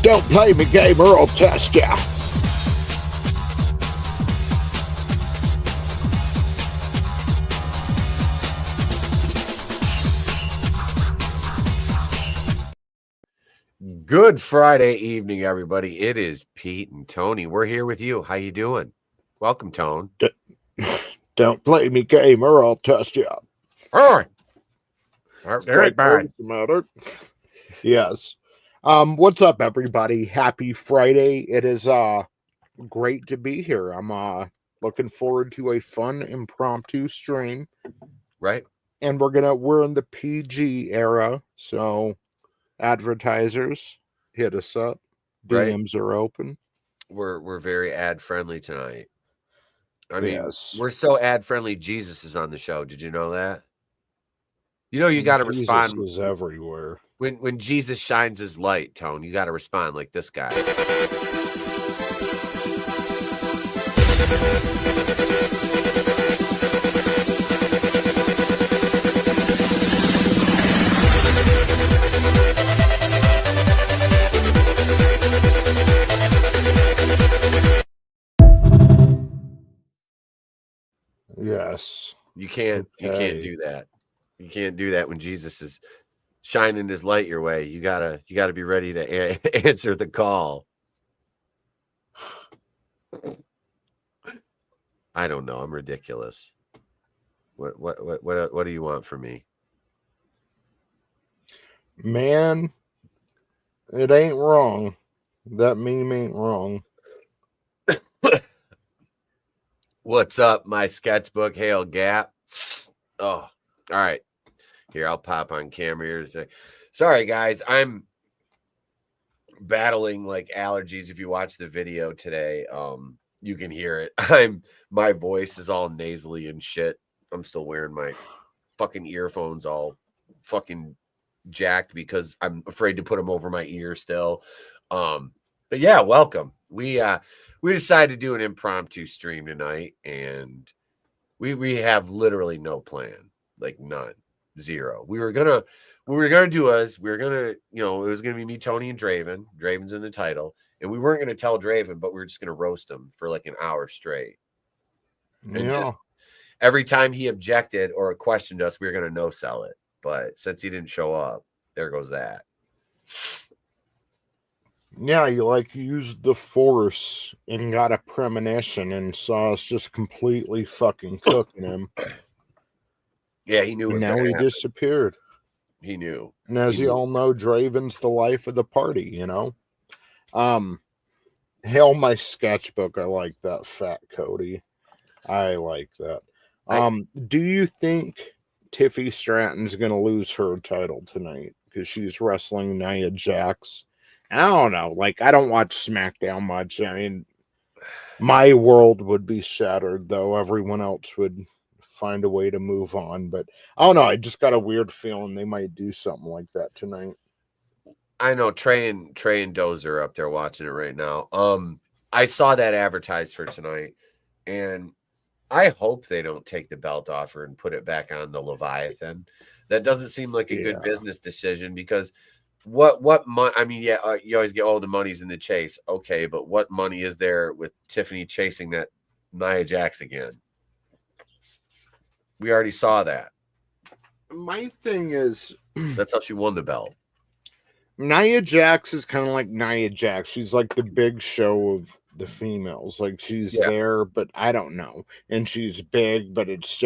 Don't play me, gamer, I'll test ya. Good Friday evening, everybody. It is Pete and Tony. We're here with you. How you doing? Welcome, Tone. Don't play me, gamer, I'll test ya. All right. There ain't bad. Yes. What's up, everybody? Happy Friday. It is great to be here. I'm looking forward to a fun impromptu stream. Right. And we're in the PG era, so advertisers, hit us up. DMs are open. We're very ad friendly tonight. I mean, yes. We're so ad friendly. Jesus is on the show. Did you know that? You know, you got to respond. Jesus is everywhere. When Jesus shines his light, Tone, you got to respond like this guy. Yes. You can't do that. You can't do that when Jesus is shining his light your way. You gotta be ready to answer the call. I don't know. I'm ridiculous. What do you want from me? Man, it ain't wrong. That meme ain't wrong. What's up, my sketchbook? Hail Gap. Oh, all right. Here, I'll pop on camera here. Sorry, guys. I'm battling like allergies. If you watch the video today, you can hear it. My voice is all nasally and shit. I'm still wearing my fucking earphones all fucking jacked because I'm afraid to put them over my ear still. But yeah, welcome. We decided to do an impromptu stream tonight, and we have literally no plan, like none, zero. What we were gonna do is it was gonna be me, Tony, and Draven. Draven's in the title, and we weren't gonna tell Draven, but we were just gonna roast him for like an hour straight. And just every time he objected or questioned us, we were gonna no sell it. But since he didn't show up, there goes that. Yeah, you used the force and got a premonition and saw us just completely fucking cooking him. Yeah, he knew. And now he disappeared. He knew. And as you all know, Draven's the life of the party, you know. Hail my sketchbook. I like that, Fat Cody. I like that. Do you think Tiffy Stratton's gonna lose her title tonight because she's wrestling Nia Jax? I don't know. I don't watch SmackDown much. I mean, my world would be shattered, though. Everyone else would find a way to move on. But I don't know. I just got a weird feeling they might do something like that tonight. I know Trey and Dozer are up there watching it right now. I saw that advertised for tonight, and I hope they don't take the belt off her and put it back on the Leviathan. That doesn't seem like a good business decision because what money? I mean, you always get the money's in the chase. Okay, but what money is there with Tiffany chasing that Nia Jax again? We already saw that. My thing is, that's how she won the belt. Nia Jax is kind of like Nia Jax. She's like the big show of the females. She's there, but I don't know. And she's big, but it's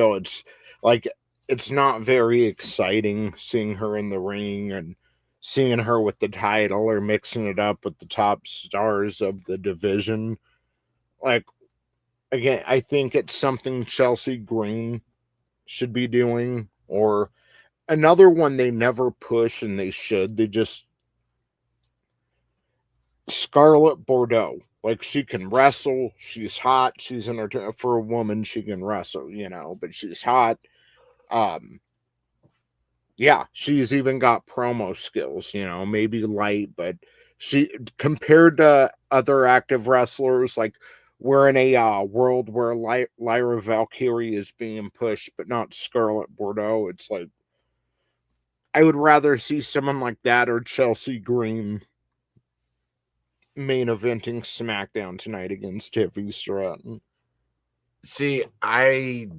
not very exciting seeing her in the ring and seeing her with the title or mixing it up with the top stars of the division. Again, I think it's something Chelsea Green should be doing, or another one they never push and they should. They just Scarlett Bordeaux. She can wrestle. She's hot. She's entertaining. For a woman, she can wrestle, but she's hot. Yeah, she's even got promo skills, maybe light, but she, compared to other active wrestlers, we're in a world where Lyra Valkyrie is being pushed, but not Scarlett Bordeaux. It's I would rather see someone like that or Chelsea Green main eventing SmackDown tonight against Tiffy Stratton. See, I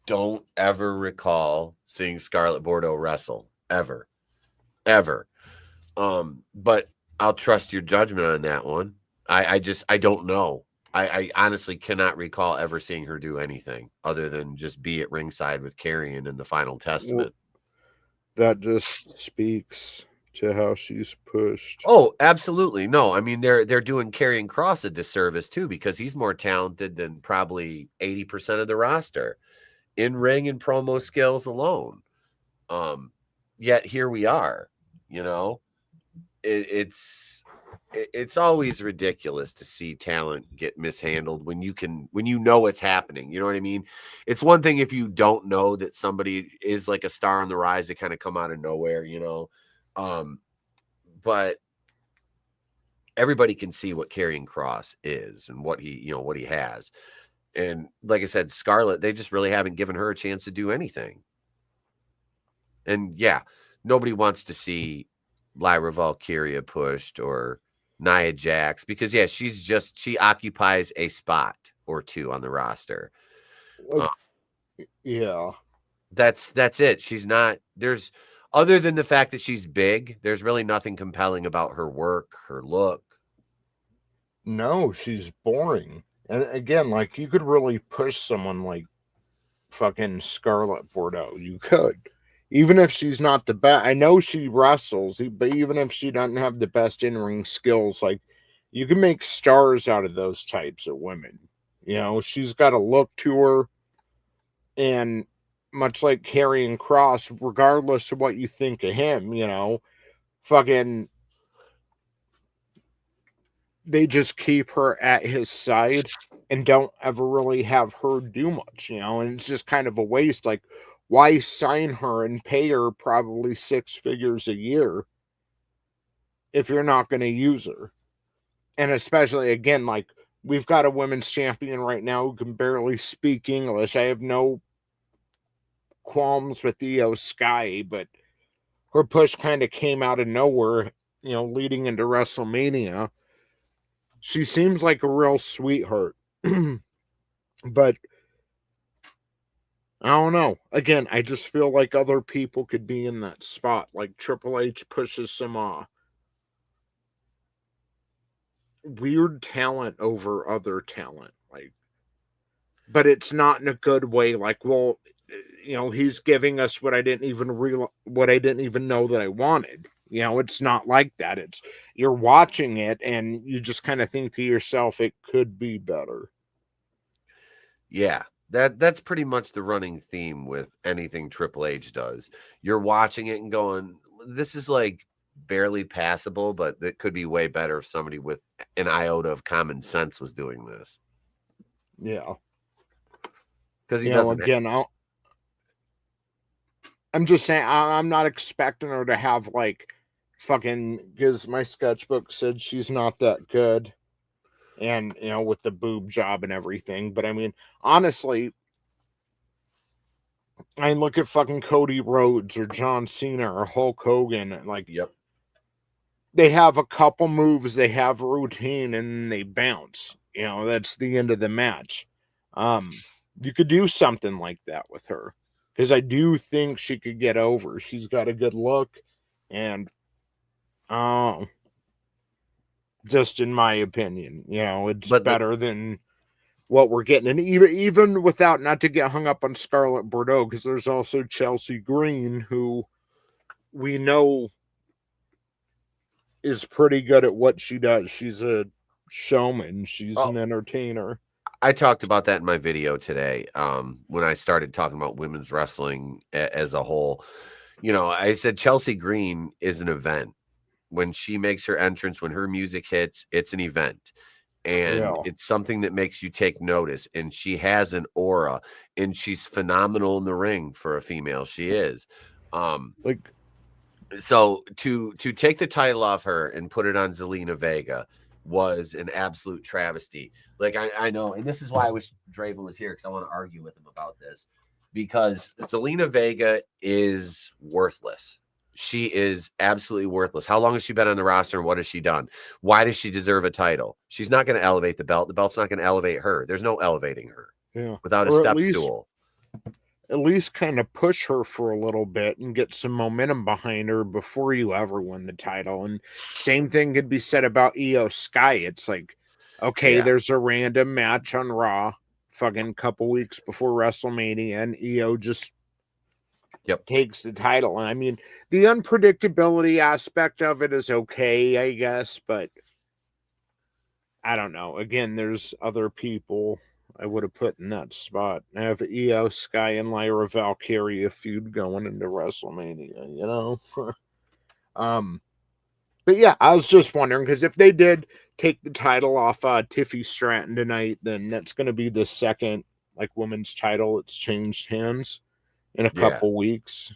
don't ever recall seeing Scarlett Bordeaux wrestle ever. But I'll trust your judgment on that one. I don't know. I honestly cannot recall ever seeing her do anything other than just be at ringside with Carrion in the Final Testament. That just speaks to how she's pushed. Oh, absolutely. No, I mean they're doing Karrion Kross a disservice too, because he's more talented than probably 80% of the roster in ring and promo skills alone. Yet here we are, you know. It's always ridiculous to see talent get mishandled when you know what's happening. You know what I mean? It's one thing if you don't know that somebody is like a star on the rise, they kind of come out of nowhere, you know. But everybody can see what Karrion Kross is and what he has. And like I said, Scarlett, they just really haven't given her a chance to do anything. And yeah, nobody wants to see Lyra Valkyria pushed or Nia Jax because she occupies a spot or two on the roster. Yeah. That's it. She's not other than the fact that she's big, there's really nothing compelling about her work, her look. No, she's boring. And again, like you could really push someone like fucking Scarlett Bordeaux. You could. Even if she's not the best, I know she wrestles, but even if she doesn't have the best in-ring skills, like you can make stars out of those types of women. You know, she's got a look to her, and much like Karrion Kross, regardless of what you think of him, you know, fucking they just keep her at his side and don't ever really have her do much, you know, and it's just kind of a waste. Like, why sign her and pay her probably 6 figures a year if you're not going to use her? And especially, again, like, we've got a women's champion right now who can barely speak English. I have no qualms with Io Sky, but her push kind of came out of nowhere, you know, leading into WrestleMania. She seems like a real sweetheart. But I don't know. Again, I just feel like other people could be in that spot. Like Triple H pushes some weird talent over other talent. Like, but it's not in a good way. Like, well, you know, he's giving us what I didn't even know that I wanted. You know, it's not like that. It's you're watching it and you just kind of think to yourself, it could be better. Yeah, that's pretty much the running theme with anything Triple H does. You're watching it and going, this is like barely passable, but it could be way better if somebody with an iota of common sense was doing this. Yeah. Because he doesn't. Again, I'm just saying, I'm not expecting her to have like fucking, because my sketchbook said she's not that good. And, you know, with the boob job and everything. But I mean, honestly, I look at fucking Cody Rhodes or John Cena or Hulk Hogan. And like, yep. They have a couple moves, they have a routine, and they bounce. You know, that's the end of the match. You could do something like that with her. Because I do think she could get over. She's got a good look. And, just in my opinion, you know, it's better than what we're getting. And even without, not to get hung up on Scarlett Bordeaux, because there's also Chelsea Green, who we know is pretty good at what she does. She's a showman. She's an entertainer. I talked about that in my video today. When I started talking about women's wrestling as a whole, you know, I said Chelsea Green is an event. When she makes her entrance, when her music hits, it's an event. And it's something that makes you take notice. And she has an aura, and she's phenomenal in the ring for a female. She is. So to take the title off her and put it on Zelina Vega was an absolute travesty. Like I know, and this is why I wish Draven was here, because I want to argue with him about this, because Zelina Vega is worthless. she is absolutely worthless. How long has she been on the roster and what has she done? Why does she deserve a title? She's not going to elevate the belt. The belt's not going to elevate her. There's no elevating her without a Or step stool. At least kind of push her for a little bit and get some momentum behind her before you ever win the title. And same thing could be said about Io Sky. It's like, okay, there's a random match on Raw fucking couple weeks before WrestleMania, and Io just takes the title. And I mean, the unpredictability aspect of it is okay, I guess, but I don't know. Again, there's other people I would have put in that spot. I have Io Sky and Lyra Valkyria feud going into WrestleMania, you know? But yeah, I was just wondering, because if they did take the title off Tiffy Stratton tonight, then that's going to be the second like women's title it's changed hands in a couple weeks.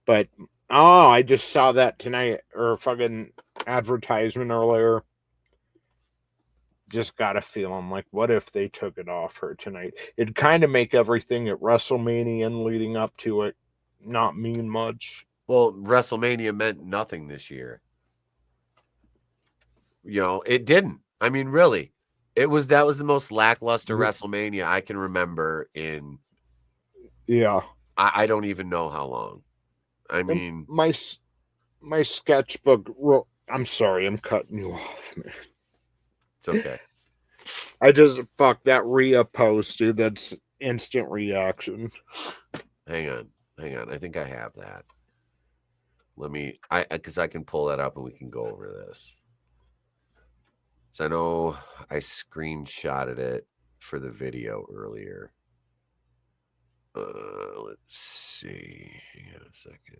But I just saw that tonight, or fucking advertisement earlier. Just got a feeling like, what if they took it off her tonight? It'd kind of make everything at WrestleMania and leading up to it not mean much. Well, WrestleMania meant nothing this year. You know, it didn't. I mean, really, that was the most lackluster WrestleMania I can remember in. Yeah, I don't even know how long. I mean, my sketchbook. Well, I'm sorry, I'm cutting you off, man. It's okay. I just fuck that Rhea post, dude. That's instant reaction. Hang on. I think I have that. Let me, because I can pull that up and we can go over this. So I know I screenshotted it for the video earlier. Let's see. Hang on a second.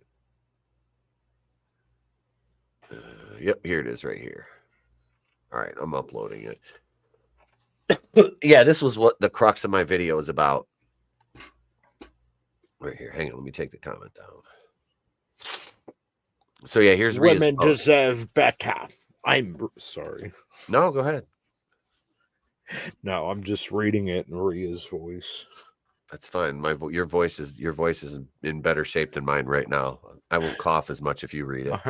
Yep, here it is right here. All right, I'm uploading it. Yeah, this was what the crux of my video is about. Right here. Hang on, let me take the comment down. So yeah, here's women deserve better. I'm sorry. No, go ahead. No, I'm just reading it in Rhea's voice. That's fine. Your voice is in better shape than mine right now. I won't cough as much if you read it.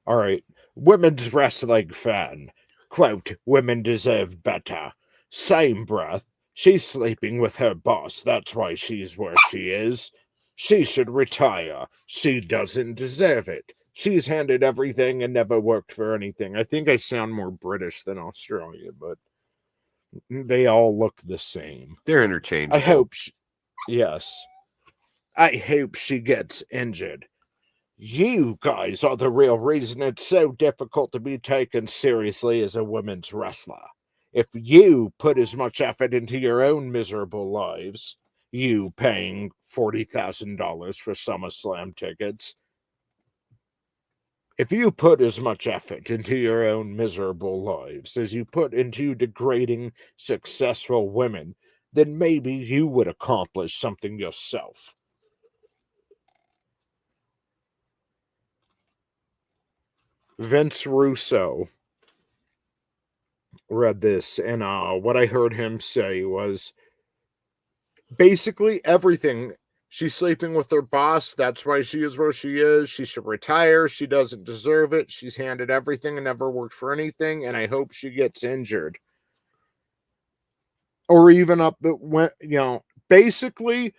All right. Women's wrestling fan. Quote, women deserve better. Same breath. She's sleeping with her boss. That's why she's where she is. She should retire. She doesn't deserve it. She's handed everything and never worked for anything. I think I sound more British than Australian, but they all look the same. They're interchangeable. I hope she gets injured. You guys are the real reason it's so difficult to be taken seriously as a women's wrestler. If you put as much effort into your own miserable lives, you paying $40,000 for SummerSlam tickets, if you put as much effort into your own miserable lives as you put into degrading successful women, then maybe you would accomplish something yourself. Vince Russo read this, and what I heard him say was basically everything. She's sleeping with her boss. That's why she is where she is. She should retire. She doesn't deserve it. She's handed everything and never worked for anything, and I hope she gets injured. Or even up, basically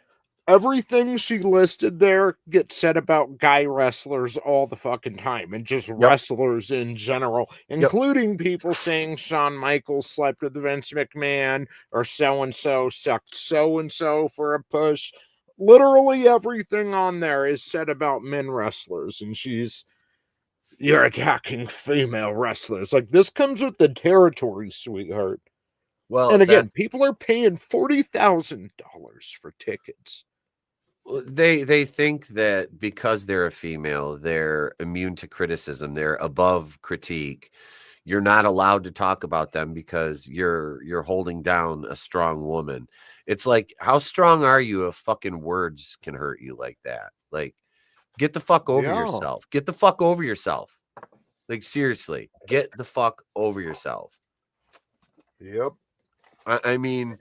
everything she listed there gets said about guy wrestlers all the fucking time, and just wrestlers in general, including people saying Shawn Michaels slept with Vince McMahon, or so-and-so sucked so-and-so for a push. Literally everything on there is said about men wrestlers, and you're attacking female wrestlers. Like, this comes with the territory, sweetheart. Well, and again, people are paying $40,000 for tickets. They think that because they're a female, they're immune to criticism. They're above critique. You're not allowed to talk about them because you're holding down a strong woman. It's like, how strong are you if fucking words can hurt you like that? Like, get the fuck over yourself. Get the fuck over yourself. Like, seriously, get the fuck over yourself. Yep. I mean,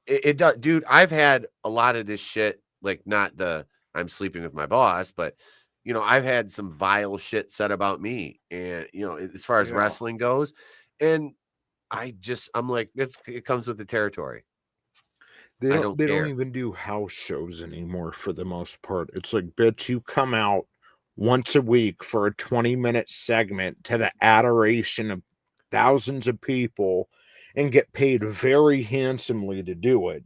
it does, dude. I've had a lot of this shit. Like, not the I'm sleeping with my boss, but you know, I've had some vile shit said about me, and you know, as far as wrestling goes, and I'm like, it comes with the territory. They I don't don't care. even do house shows anymore for the most part. It's like, bitch, you come out once a week for a 20-minute segment to the adoration of thousands of people and get paid very handsomely to do it.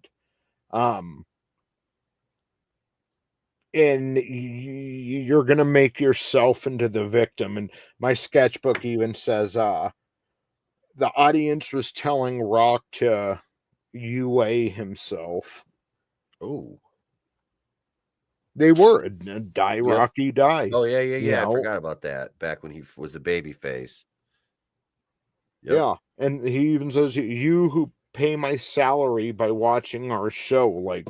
And you're going to make yourself into the victim. And my sketchbook even says the audience was telling Rock to UA himself. Oh, they were die, yep. Rocky, die. Oh yeah. I forgot about that. Back when he was a baby face. Yep. Yeah, and he even says, "You who pay my salary by watching our show, like."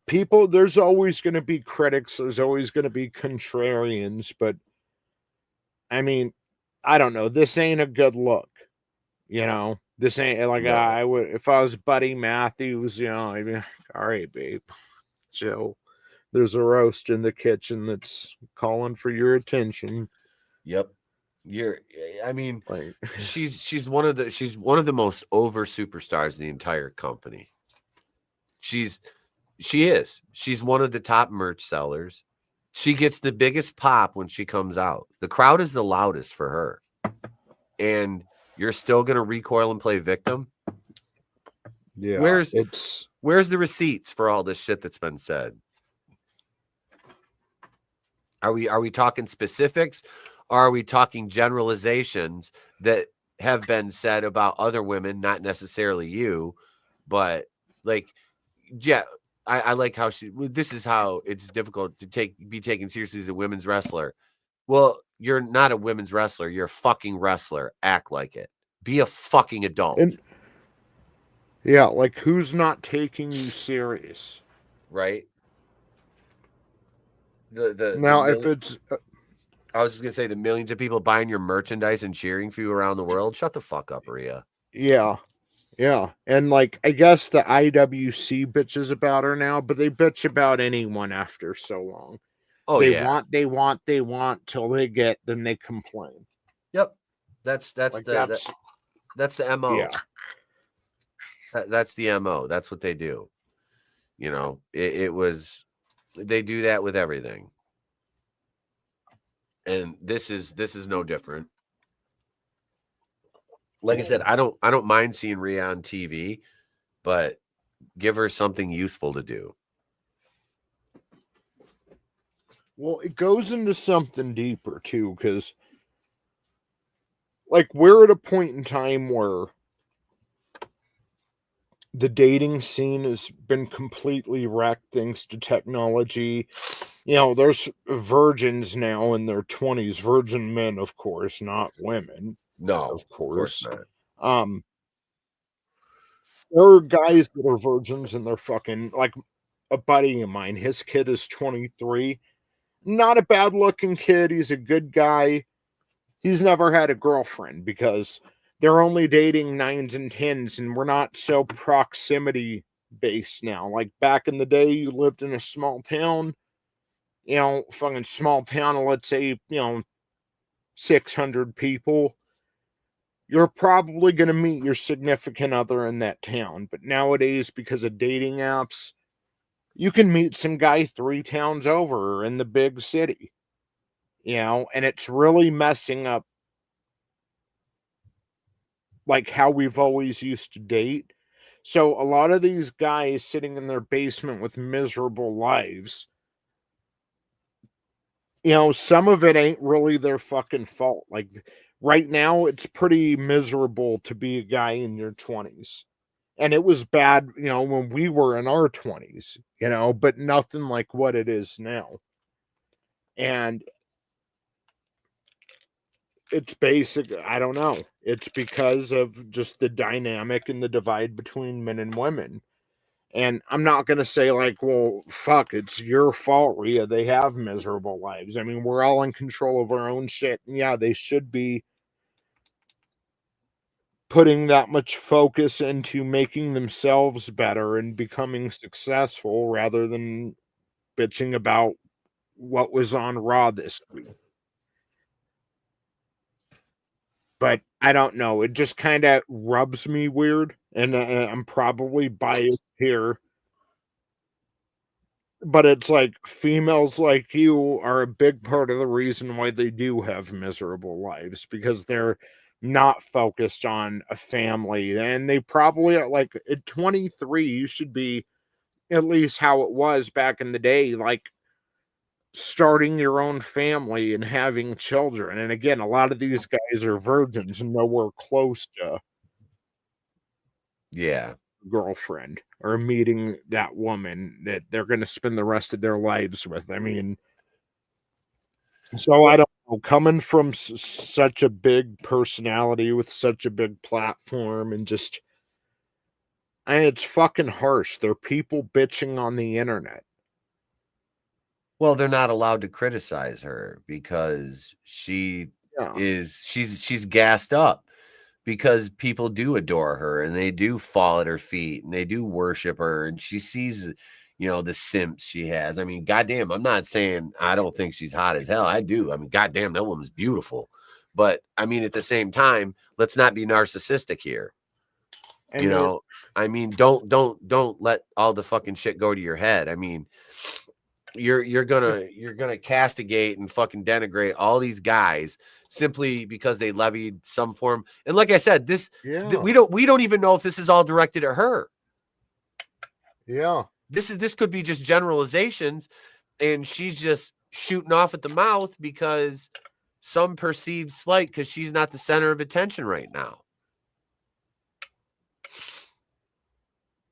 People, there's always going to be critics, there's always going to be contrarians, but I mean, I don't know, this ain't a good look, you know. This ain't like, no. I would, if I was Buddy Matthews, you know, I'd be like, all right, babe, chill, there's a roast in the kitchen that's calling for your attention. Yep. I mean, like, she's one of the most over superstars in the entire company. She's one of the top merch sellers. She gets the biggest pop when she comes out. The crowd is the loudest for her. And you're still going to recoil and play victim? Yeah. Where's the receipts for all this shit that's been said? Are we talking specifics? Or are we talking generalizations that have been said about other women, not necessarily you, but like, yeah, I like how this is how it's difficult to be taken seriously as a women's wrestler. Well, you're not a women's wrestler. You're a fucking wrestler. Act like it. Be a fucking adult. And yeah, like, who's not taking you serious? Right? If it's... I was just going to say, the millions of people buying your merchandise and cheering for you around the world. Shut the fuck up, Rhea. Yeah. Yeah. And, like, I guess the IWC bitches about her now, but they bitch about anyone after so long. Oh, they want till they get, then they complain. Yep. That's the MO. Yeah. That's the MO. That's what they do. You know, they do that with everything. And this is no different. Like I said, I don't mind seeing Rhea on TV, but give her something useful to do. Well, it goes into something deeper too, because like, we're at a point in time where the dating scene has been completely wrecked thanks to technology. You know, there's virgins now in their 20s, virgin men, of course, not women. No, of course not. There are guys that are virgins and they're fucking, like, a buddy of mine, his kid is 23. Not a bad looking kid, he's a good guy. He's never had a girlfriend because they're only dating 9s and 10s, and we're not so proximity based now. Like, back in the day, you lived in a small town, you know, fucking small town, let's say, you know, 600 people. You're probably going to meet your significant other in that town. But nowadays, because of dating apps, you can meet some guy 3 towns over in the big city, you know, and it's really messing up like how we've always used to date. So a lot of these guys sitting in their basement with miserable lives, you know, some of it ain't really their fucking fault. Like, right now, it's pretty miserable to be a guy in your 20s. And it was bad, you know, when we were in our 20s, you know, but nothing like what it is now. And it's basic, I don't know. It's because of just the dynamic and the divide between men and women. And I'm not going to say, like, well, fuck, it's your fault, Rhea. They have miserable lives. I mean, we're all in control of our own shit. And yeah, they should be putting that much focus into making themselves better and becoming successful rather than bitching about what was on Raw this week. But I don't know. It just kind of rubs me weird, and I'm probably biased here. But it's like females like you are a big part of the reason why they do have miserable lives, because they're not focused on a family. And they probably, like, at 23, you should be at least how it was back in the day, like starting your own family and having children. And again, a lot of these guys are virgins, nowhere close to Yeah. girlfriend or meeting that woman that they're going to spend the rest of their lives with. I mean, so I don't know, coming from such a big personality with such a big platform, and just, it's fucking harsh. There are people bitching on the internet. Well, they're not allowed to criticize her because she's gassed up, because people do adore her and they do fall at her feet and they do worship her, and she sees, the simps she has. I mean, goddamn, I'm not saying I don't think she's hot as hell. I do. I mean, goddamn, that woman's beautiful. But I mean, at the same time, let's not be narcissistic here. I mean, don't let all the fucking shit go to your head. I mean, you're gonna castigate and fucking denigrate all these guys simply because they levied some form. And like I said, we don't even know if this is all directed at her. Yeah. This could be just generalizations, and she's just shooting off at the mouth because some perceived slight because she's not the center of attention right now.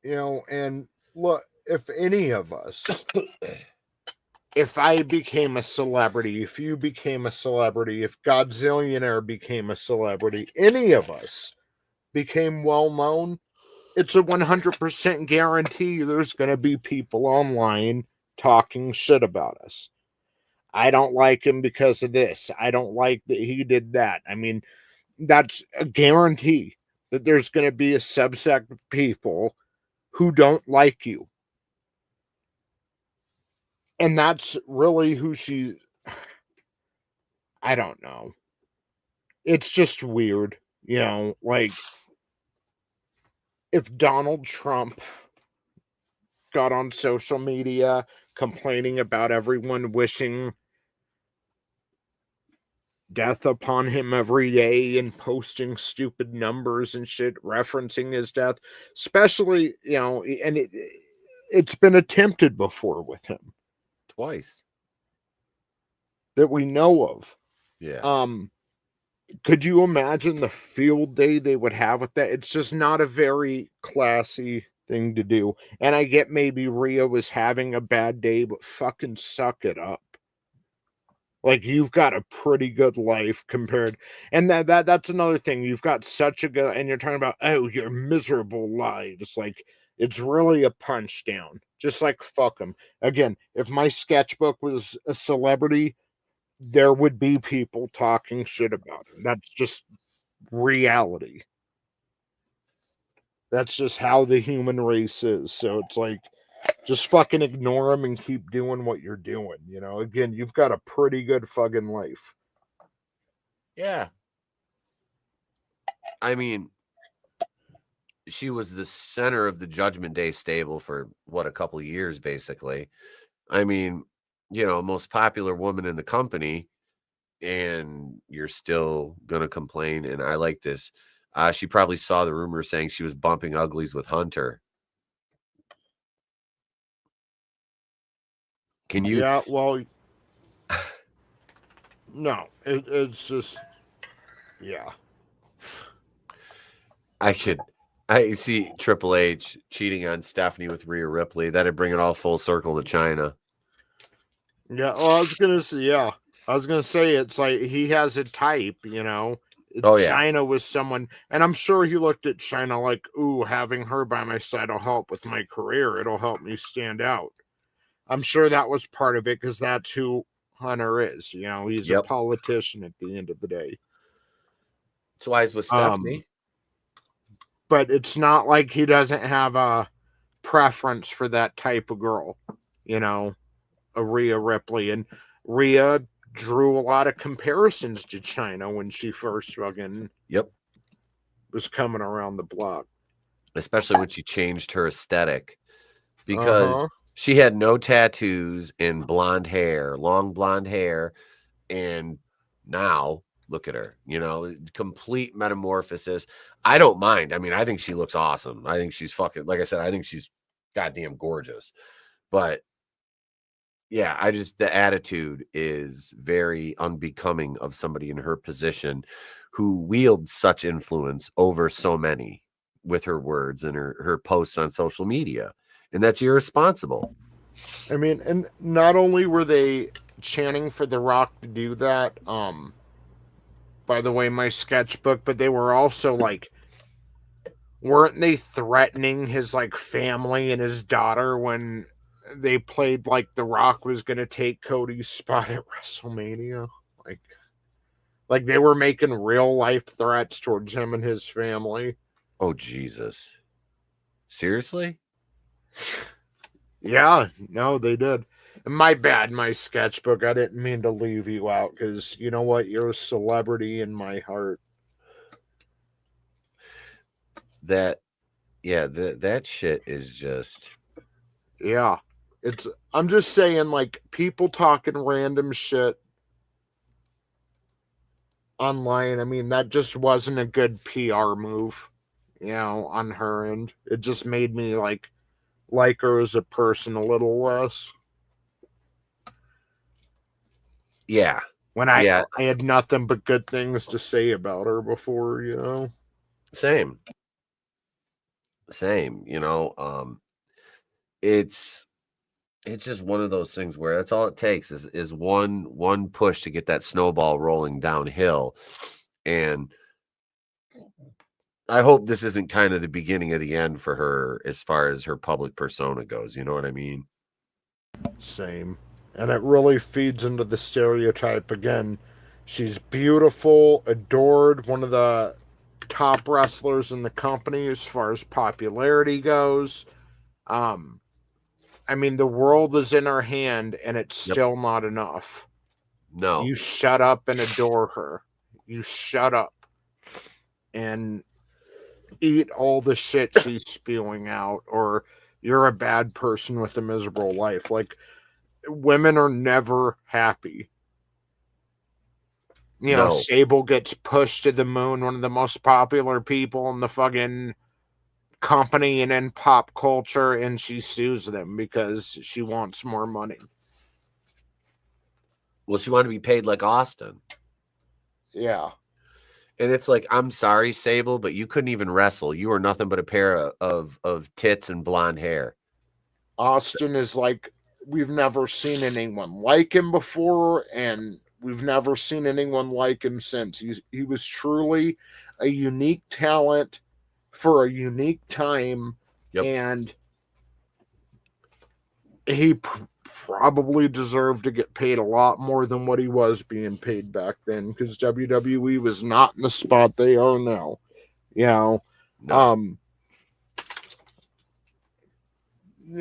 And look, if any of us, if I became a celebrity, if you became a celebrity, if Godzillionaire became a celebrity, any of us became well known, it's a 100% guarantee there's going to be people online talking shit about us. I don't like him because of this. I don't like that he did that. I mean, that's a guarantee that there's going to be a subset of people who don't like you. And that's really who I don't know. It's just weird, like, if Donald Trump got on social media complaining about everyone wishing death upon him every day and posting stupid numbers and shit referencing his death, especially, and it's been attempted before with him. Twice. That we know of. Yeah. Could you imagine the field day they would have with that? It's just not a very classy thing to do. And I get maybe Rhea was having a bad day, but fucking suck it up. Like, you've got a pretty good life compared, and that's another thing. You've got such a good, and you're talking about, your miserable lives. Like, it's really a punch down. Just like, fuck them. Again, if my sketchbook was a celebrity, there would be people talking shit about it. That's just reality. That's just how the human race is. So it's like, just fucking ignore them and keep doing what you're doing. Again, you've got a pretty good fucking life. Yeah. I mean, she was the center of the Judgment Day stable for a couple of years, basically. I mean, most popular woman in the company, and you're still going to complain. And I like this. She probably saw the rumor saying she was bumping uglies with Hunter. Can you? Yeah, well, no, it's just, yeah. I see Triple H cheating on Stephanie with Rhea Ripley. That'd bring it all full circle to China. Yeah, well, I was gonna say it's like he has a type, Oh, yeah. China was someone, and I'm sure he looked at China like, ooh, having her by my side will help with my career. It'll help me stand out. I'm sure that was part of it, because that's who Hunter is. He's a politician at the end of the day. That's why he's with Stephanie. But it's not like he doesn't have a preference for that type of girl, Rhea Ripley, and Rhea drew a lot of comparisons to China when she first fucking was coming around the block. Especially when she changed her aesthetic, because she had no tattoos and blonde hair, long blonde hair, and now look at her, you know, complete metamorphosis. I don't mind. I mean, I think she looks awesome. I think she's fucking, like I said, I think she's goddamn gorgeous. But yeah, the attitude is very unbecoming of somebody in her position who wields such influence over so many with her words and her posts on social media. And that's irresponsible. I mean, and not only were they chanting for The Rock to do that, by the way, my sketchbook, but they were also like, weren't they threatening his like family and his daughter when they played like The Rock was going to take Cody's spot at WrestleMania? Like they were making real life threats towards him and his family. Oh, Jesus. Seriously? Yeah, no, they did. My bad, my sketchbook. I didn't mean to leave you out because you know what? You're a celebrity in my heart. That shit is just. Yeah. I'm just saying, like, people talking random shit online. I mean, that just wasn't a good PR move, you know, on her end. It just made me like her as a person a little less. Yeah. When I had nothing but good things to say about her before, you know. Same, you know. It's just one of those things where that's all it takes is one push to get that snowball rolling downhill. And I hope this isn't kind of the beginning of the end for her as far as her public persona goes. You know what I mean? Same. And it really feeds into the stereotype again. She's beautiful, adored, one of the top wrestlers in the company as far as popularity goes. I mean, the world is in her hand, and it's still not enough. No. You shut up and adore her. You shut up and eat all the shit she's spewing out, or you're a bad person with a miserable life. Like, women are never happy. You know, Sable gets pushed to the moon, one of the most popular people in the fucking company and in pop culture, and she sues them because she wants more money. Well, she wanted to be paid like Austin. Yeah. And it's like, I'm sorry, Sable, but you couldn't even wrestle. You were nothing but a pair of tits and blonde hair. Austin is like, we've never seen anyone like him before, and we've never seen anyone like him since. He was truly a unique talent for a unique time, and he probably deserved to get paid a lot more than what he was being paid back then, because WWE was not in the spot they are now. You know,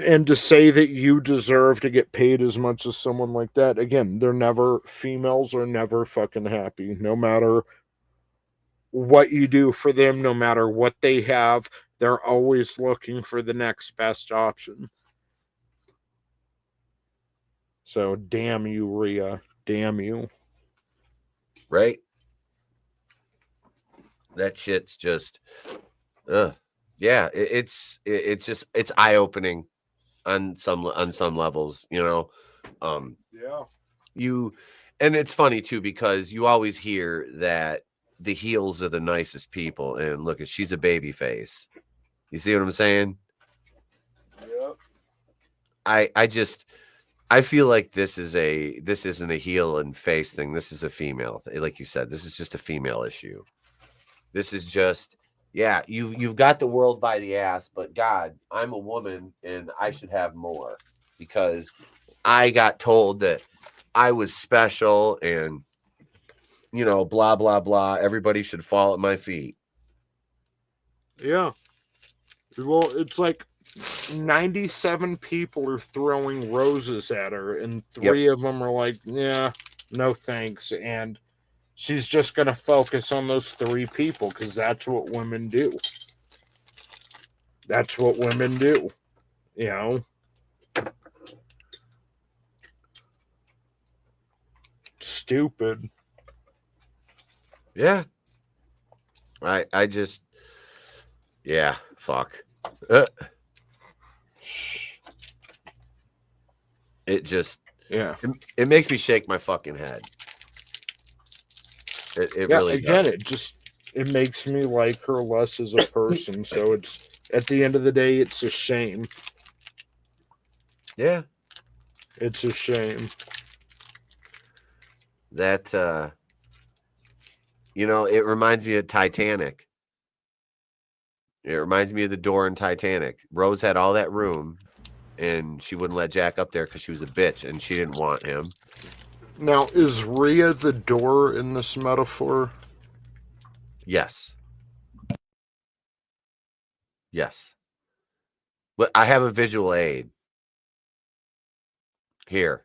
and to say that you deserve to get paid as much as someone like that, again, females are never fucking happy, no matter what you do for them, no matter what they have. They're always looking for the next best option. So damn you, Rhea. Damn you. Right? That shit's just yeah, it's eye-opening on some levels, you know. And it's funny too, because you always hear that the heels are the nicest people, and look, she's a baby face. You see what I'm saying? Yep. I feel like this isn't a heel and face thing. This is a female thing. Like you said, this is just a female issue. This is just, yeah, you've got the world by the ass, but God, I'm a woman and I should have more, because I got told that I was special and, you know, blah, blah, blah. Everybody should fall at my feet. Yeah. Well, it's like 97 people are throwing roses at her, and 3 of them are like, yeah, no thanks. And she's just going to focus on those 3 people because that's what women do. That's what women do, you know? Stupid. Yeah. I just, yeah, fuck. It just, yeah, it makes me shake my fucking head. It really again, does. it makes me like her less as a person. So it's, at the end of the day, it's a shame. Yeah. It's a shame. That, you know, it reminds me of Titanic. It reminds me of the door in Titanic. Rose had all that room, and she wouldn't let Jack up there because she was a bitch, and she didn't want him. Now, is Rhea the door in this metaphor? Yes. Yes. But I have a visual aid. Here.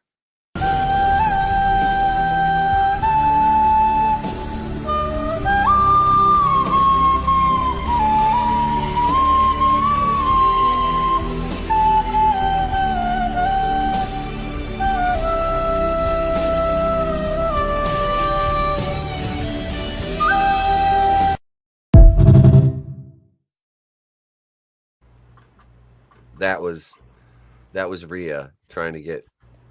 That was Rhea trying to get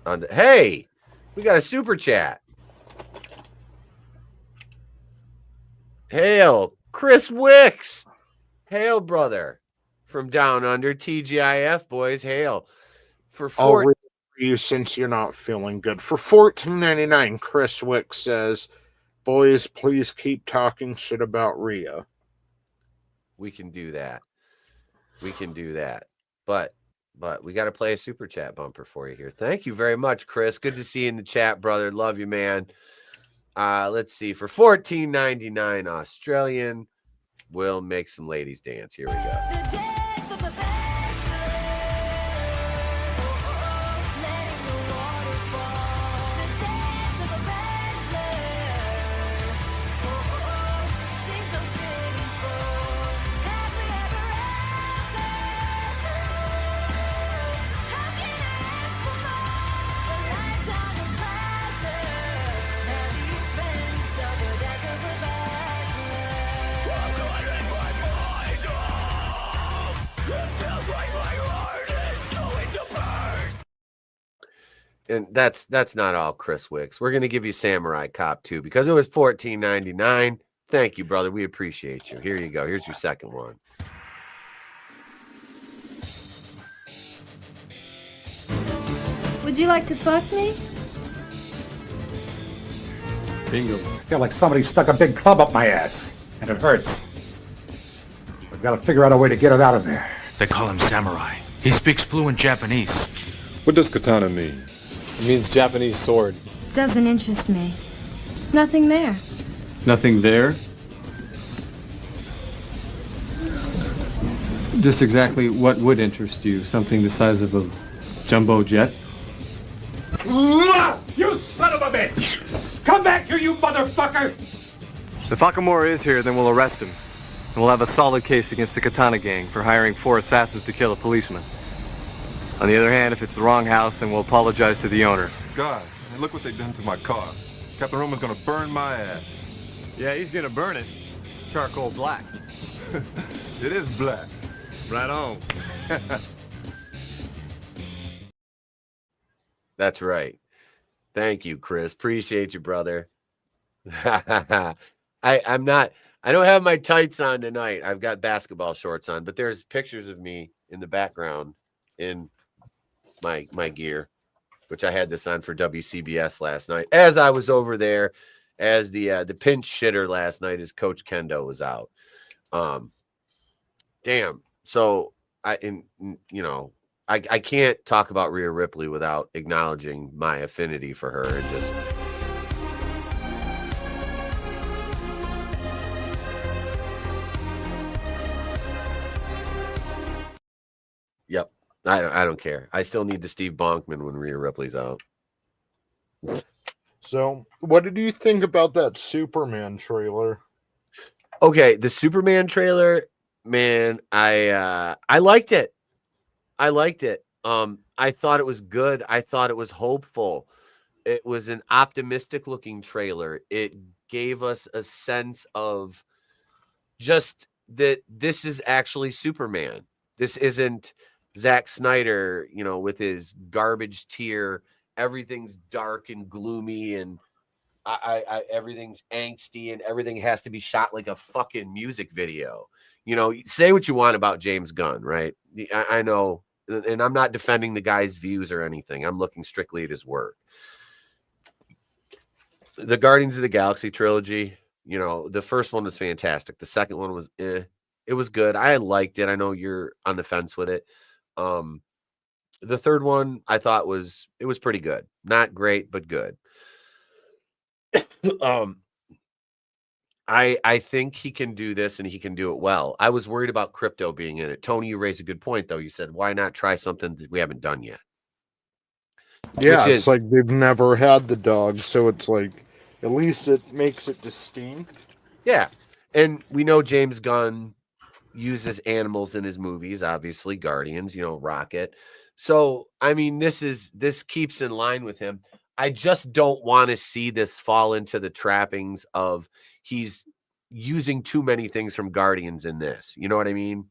on the, hey, we got a super chat. Hail, Chris Wicks. Hail, brother. From down under, TGIF, boys. Hail. For I'll read you since you're not feeling good. For $14.99, Chris Wick says, boys, please keep talking shit about Rhea. We can do that. We can do that. But we got to play a super chat bumper for you here. Thank you very much, Chris. Good to see you in the chat, brother. Love you, man. Let's see. For $14.99 Australian, we'll make some ladies dance. Here we go. And that's not all, Chris Wicks. We're going to give you Samurai Cop too because it was $14.99. Thank you, brother. We appreciate you. Here you go. Here's your second one. Would you like to fuck me? Bingo. I feel like somebody stuck a big club up my ass, and it hurts. I've got to figure out a way to get it out of there. They call him Samurai. He speaks fluent Japanese. What does katana mean? It means Japanese sword. Doesn't interest me. Nothing there. Nothing there? Just exactly what would interest you? Something the size of a jumbo jet? You son of a bitch! Come back here, you motherfucker! If Akamura is here, then we'll arrest him. And we'll have a solid case against the Katana Gang for hiring 4 assassins to kill a policeman. On the other hand, if it's the wrong house, then we'll apologize to the owner. God, look what they've done to my car. Captain Roman's gonna burn my ass. Yeah, he's gonna burn it. Charcoal black. It is black. Right on. That's right. Thank you, Chris. Appreciate you, brother. I don't have my tights on tonight. I've got basketball shorts on, but there's pictures of me in the background in my gear, which I had this on for WCBS last night. As I was over there as the pinch shitter last night as Coach Kendo was out. Damn. So I can't talk about Rhea Ripley without acknowledging my affinity for her and just Yep. I don't care. I still need the Steve Bonkman when Rhea Ripley's out. So, what did you think about that Superman trailer? Okay, the Superman trailer, man, I liked it. I liked it. I thought it was good. I thought it was hopeful. It was an optimistic looking trailer. It gave us a sense of just that this is actually Superman. This isn't Zack Snyder, with his garbage tier. Everything's dark and gloomy, and I everything's angsty, and everything has to be shot like a fucking music video. Say what you want about James Gunn, right? I know, and I'm not defending the guy's views or anything. I'm looking strictly at his work. The Guardians of the Galaxy trilogy, the first one was fantastic. The second one was it was good. I liked it. I know you're on the fence with it. The third one I thought was pretty good. Not great, but good. I think he can do this, and he can do it well. I was worried about Crypto being in it. Tony, you raised a good point, though. You said, why not try something that we haven't done yet? Yeah, it's like they've never had the dog, so it's like, at least it makes it distinct. Yeah, and we know James Gunn uses animals in his movies, obviously, Guardians, Rocket. So, I mean, this keeps in line with him. I just don't want to see this fall into the trappings of he's using too many things from Guardians in this. You know what I mean?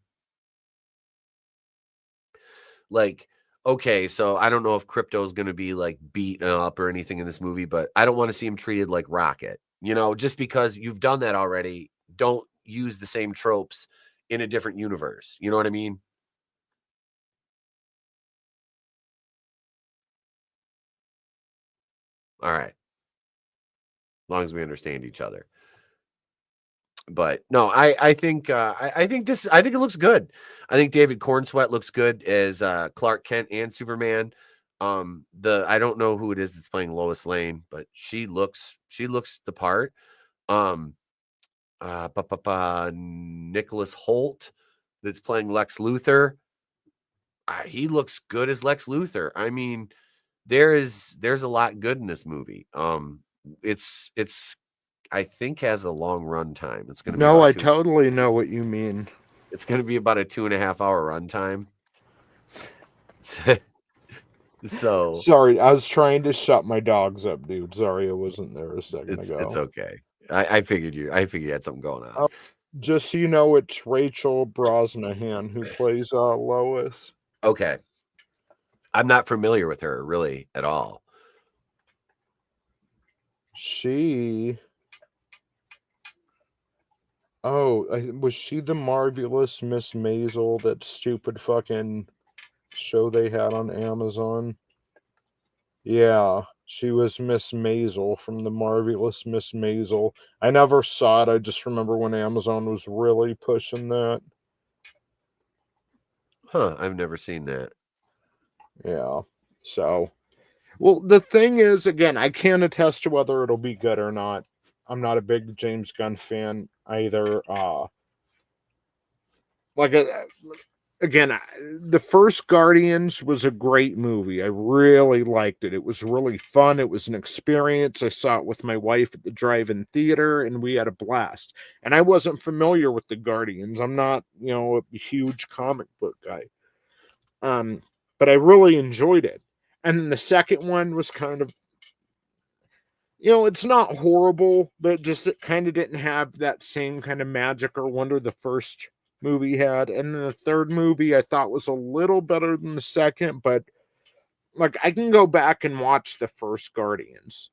Like, okay, so I don't know if Crypto is going to be like beaten up or anything in this movie, but I don't want to see him treated like Rocket. Just because you've done that already, don't use the same tropes in a different universe. You know what I mean? All right. As long as we understand each other. But no, I think it looks good. I think David Cornsweet looks good as Clark Kent and Superman. I don't know who it is that's playing Lois Lane, but she looks the part. Nicholas Hoult that's playing Lex Luthor. He looks good as Lex Luthor. I mean, there's a lot good in this movie. It's I think has a long run time. It's going to be I totally know what you mean. It's going to be about a 2.5 hour run time. So sorry, I was trying to shut my dogs up, dude. Sorry, I wasn't there a second ago. It's okay. I figured you had something going on. Just so you know, it's Rachel Brosnahan who plays Lois. Okay. I'm not familiar with her really at all. Was she the Marvelous Miss Maisel, that stupid fucking show they had on Amazon? Yeah, she was Miss Maisel from the Marvelous Miss Maisel. I never saw it. I just remember when Amazon was really pushing that. Huh, I've never seen that. Yeah. So, well, the thing is, again, I can't attest to whether it'll be good or not. I'm not a big James Gunn fan either. Again, the first Guardians was a great movie. I really liked it. It was really fun. It was an experience. I saw it with my wife at the drive-in theater, and we had a blast. And I wasn't familiar with the Guardians. I'm not, a huge comic book guy. But I really enjoyed it. And then the second one was kind of, it's not horrible, but just it kind of didn't have that same kind of magic or wonder the first movie had. And then the third movie I thought was a little better than the second, but like I can go back and watch the first Guardians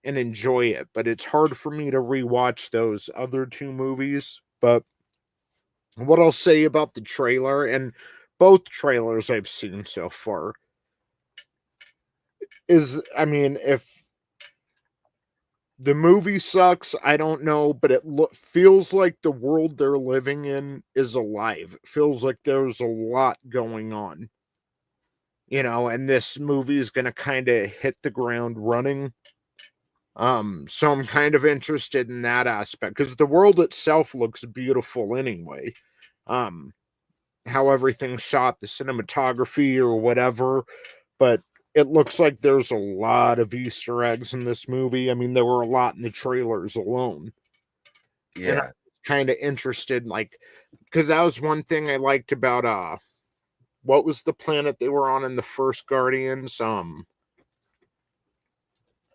and enjoy it, but it's hard for me to rewatch those other two movies. But what I'll say about the trailer, and both trailers I've seen so far, is, I mean, if the movie sucks, I don't know, but it feels like the world they're living in is alive. It feels like there's a lot going on. And this movie is going to kind of hit the ground running. So I'm kind of interested in that aspect, because the world itself looks beautiful anyway. how everything's shot, the cinematography or whatever, but it looks like there's a lot of Easter eggs in this movie. I mean, there were a lot in the trailers alone. And I'm kind of interested, like, because that was one thing I liked about what was the planet they were on in the first Guardians?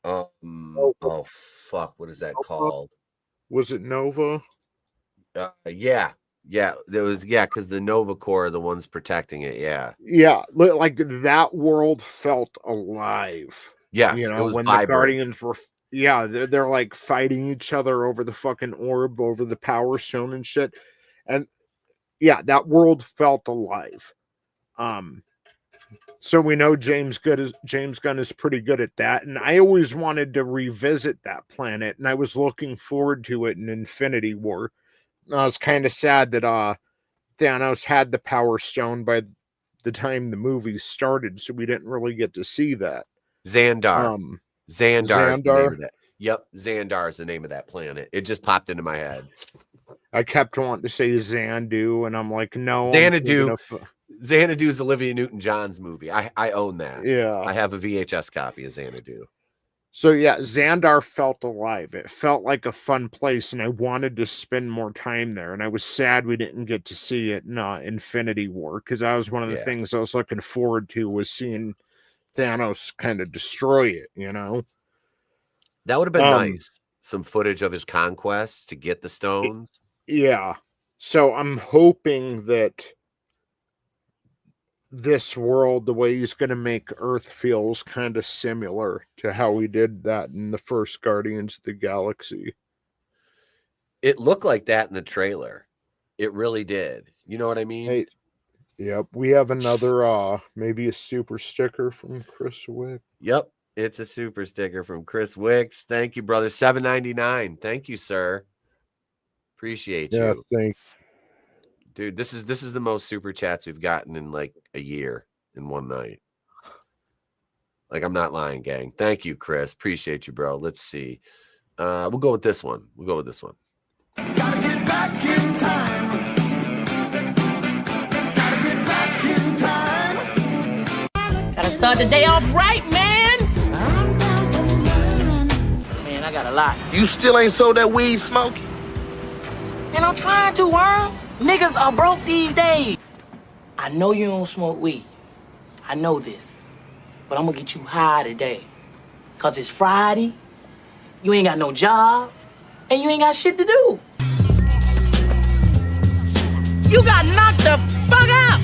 Oh fuck, what is that called? Was it Nova? Yeah, there was, because the Nova Corps are the ones protecting it. Yeah, like that world felt alive. Yes, you it know, was when vibrant. the Guardians were, they're like fighting each other over the fucking orb, over the Power Stone and shit, and yeah, that world felt alive. So we know James Gunn is pretty good at that, and I always wanted to revisit that planet, and I was looking forward to it in Infinity War. I was kind of sad that Thanos had the Power Stone by the time the movie started, so we didn't really get to see that. Xandar. Xandar is the name of that. Yep, Xandar is the name of that planet. It just popped into my head. I kept wanting to say Xanadu, and I'm like, no. Xanadu. Xanadu is Olivia Newton-John's movie. I own that. Yeah. I have a VHS copy of Xanadu. So yeah, Xandar felt alive. It felt like a fun place, and I wanted to spend more time there. And I was sad we didn't get to see it in Infinity War, because that was one of the things I was looking forward to, was seeing Thanos kind of destroy it, you know? That would have been nice. Some footage of his conquests to get the stones. Yeah. So I'm hoping that this world, the way he's going to make Earth, feels kind of similar to how we did that in the first Guardians of the Galaxy. It looked like that in the trailer. It really did. You know what I mean? Hey, yep. We have another, maybe a super sticker from Chris Wick. Yep. It's a super sticker from Chris Wicks. Thank you, brother. $7.99. Thank you, sir. Appreciate you. Yeah, thank you. Dude, this is the most super chats we've gotten in like a year in one night. Like, I'm not lying, gang. Thank you, Chris. Appreciate you, bro. Let's see. We'll go with this one. Gotta get back in time. Gotta start the day off right, man. Man, I got a lot. You still ain't sold that weed, Smokey? And I'm trying to, Worm. Niggas are broke these days. I know you don't smoke weed. I know this. But I'm gonna get you high today. Cause it's Friday, you ain't got no job, and you ain't got shit to do. You got knocked the fuck out!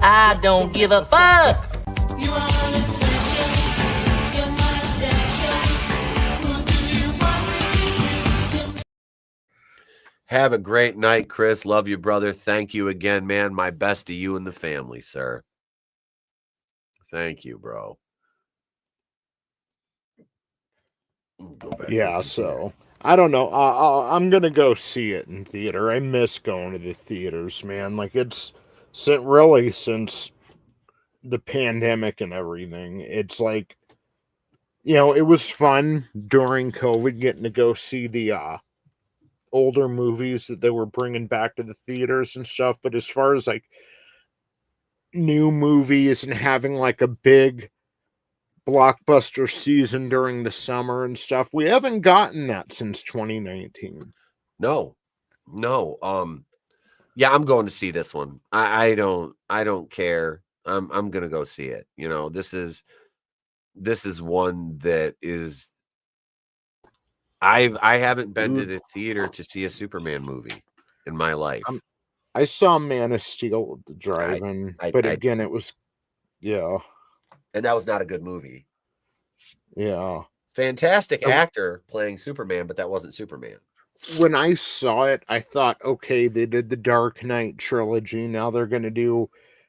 I don't give a fuck. Have a great night, Chris. Love you, brother. Thank you again, man. My best to you and the family, sir. Thank you, bro. Yeah, so I don't know. I'm gonna go see it in theater. I miss going to the theaters, man. Like, it's really since the pandemic and everything. It's like, you know, it was fun during COVID getting to go see the older movies that they were bringing back to the theaters and stuff. But as far as like new movies and having like a big blockbuster season during the summer and stuff, we haven't gotten that since 2019. No. Yeah, I'm going to see this one. I don't care. I'm gonna go see it. You know, this is one that is, I haven't been to the theater to see a Superman movie in my life. I saw Man of Steel with the drive-in, but again, it was, yeah. And that was not a good movie. Yeah. Fantastic actor playing Superman, but that wasn't Superman. When I saw it, I thought, okay, they did the Dark Knight trilogy. Now they're going to do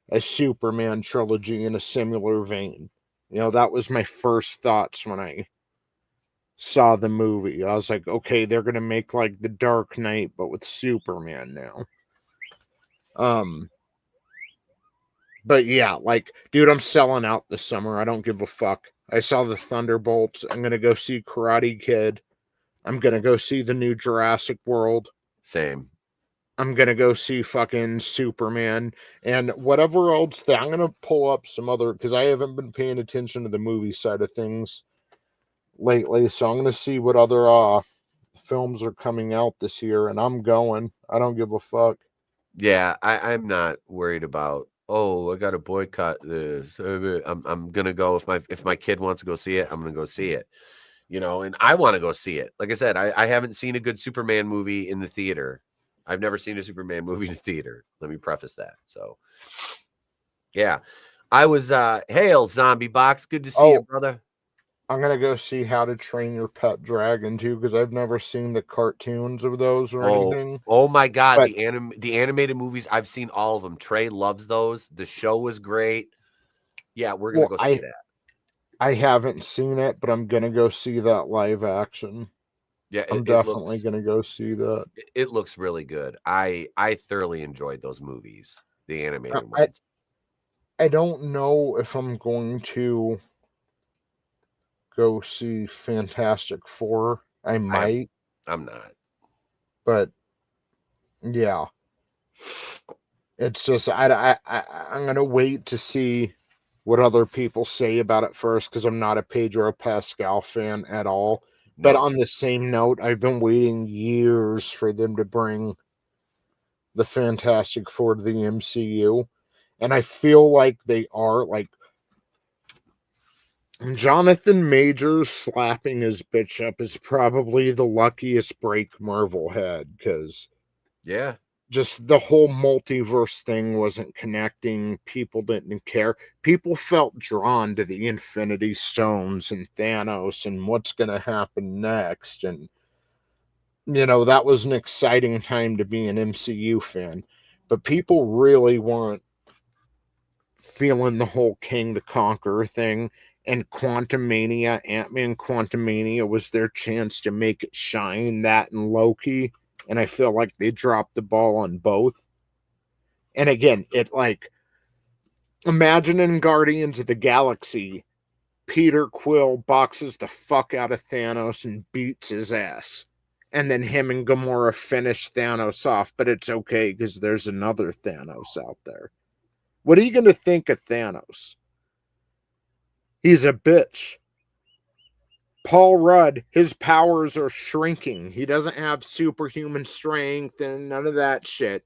a Superman trilogy in a similar vein. You know, that was my first thoughts when I saw the movie. I was like, okay, they're going to make like the Dark Knight, but with Superman now. But yeah, like, dude, I'm selling out this summer. I don't give a fuck. I saw the Thunderbolts. I'm going to go see Karate Kid. I'm going to go see the new Jurassic World. Same. I'm gonna go see fucking Superman and whatever else. I'm gonna pull up some other because I haven't been paying attention to the movie side of things lately. So I'm gonna see what other films are coming out this year, and I'm going. I don't give a fuck. Yeah, I'm not worried about. Oh, I got to boycott this. I'm gonna go if my kid wants to go see it. I'm gonna go see it. You know, and I want to go see it. Like I said, I haven't seen a good Superman movie in the theater. I've never seen a Superman movie in the theater. Let me preface that. So, yeah, I was. Hail, Zombie Box. Good to see you, brother. I'm gonna go see How to Train Your Pet Dragon too because I've never seen the cartoons of those or anything. Oh my god, But the animated movies, I've seen all of them. Trey loves those. The show was great. Yeah, we're gonna go see that. I haven't seen it, but I'm gonna go see that live action. Yeah, I'm definitely gonna go see that. It looks really good. I thoroughly enjoyed those movies, the animated ones. I don't know if I'm going to go see Fantastic Four. I might. I'm not. But yeah. It's just I'm gonna wait to see what other people say about it first because I'm not a Pedro Pascal fan at all. No. But on the same note, I've been waiting years for them to bring the Fantastic Four to the MCU. And I feel like they are. Like, Jonathan Majors slapping his bitch up is probably the luckiest break Marvel had because yeah, just the whole multiverse thing wasn't connecting. People didn't care. People felt drawn to the Infinity Stones and Thanos and what's going to happen next. And, you know, that was an exciting time to be an MCU fan. But people really weren't feeling the whole King the Conqueror thing. And Quantumania, Ant-Man Quantumania was their chance to make it shine, that and Loki. And I feel like they dropped the ball on both. And again, imagine in Guardians of the Galaxy, Peter Quill boxes the fuck out of Thanos and beats his ass. And then him and Gamora finish Thanos off, but it's okay because there's another Thanos out there. What are you going to think of Thanos? He's a bitch. Paul Rudd, his powers are shrinking. He doesn't have superhuman strength and none of that shit.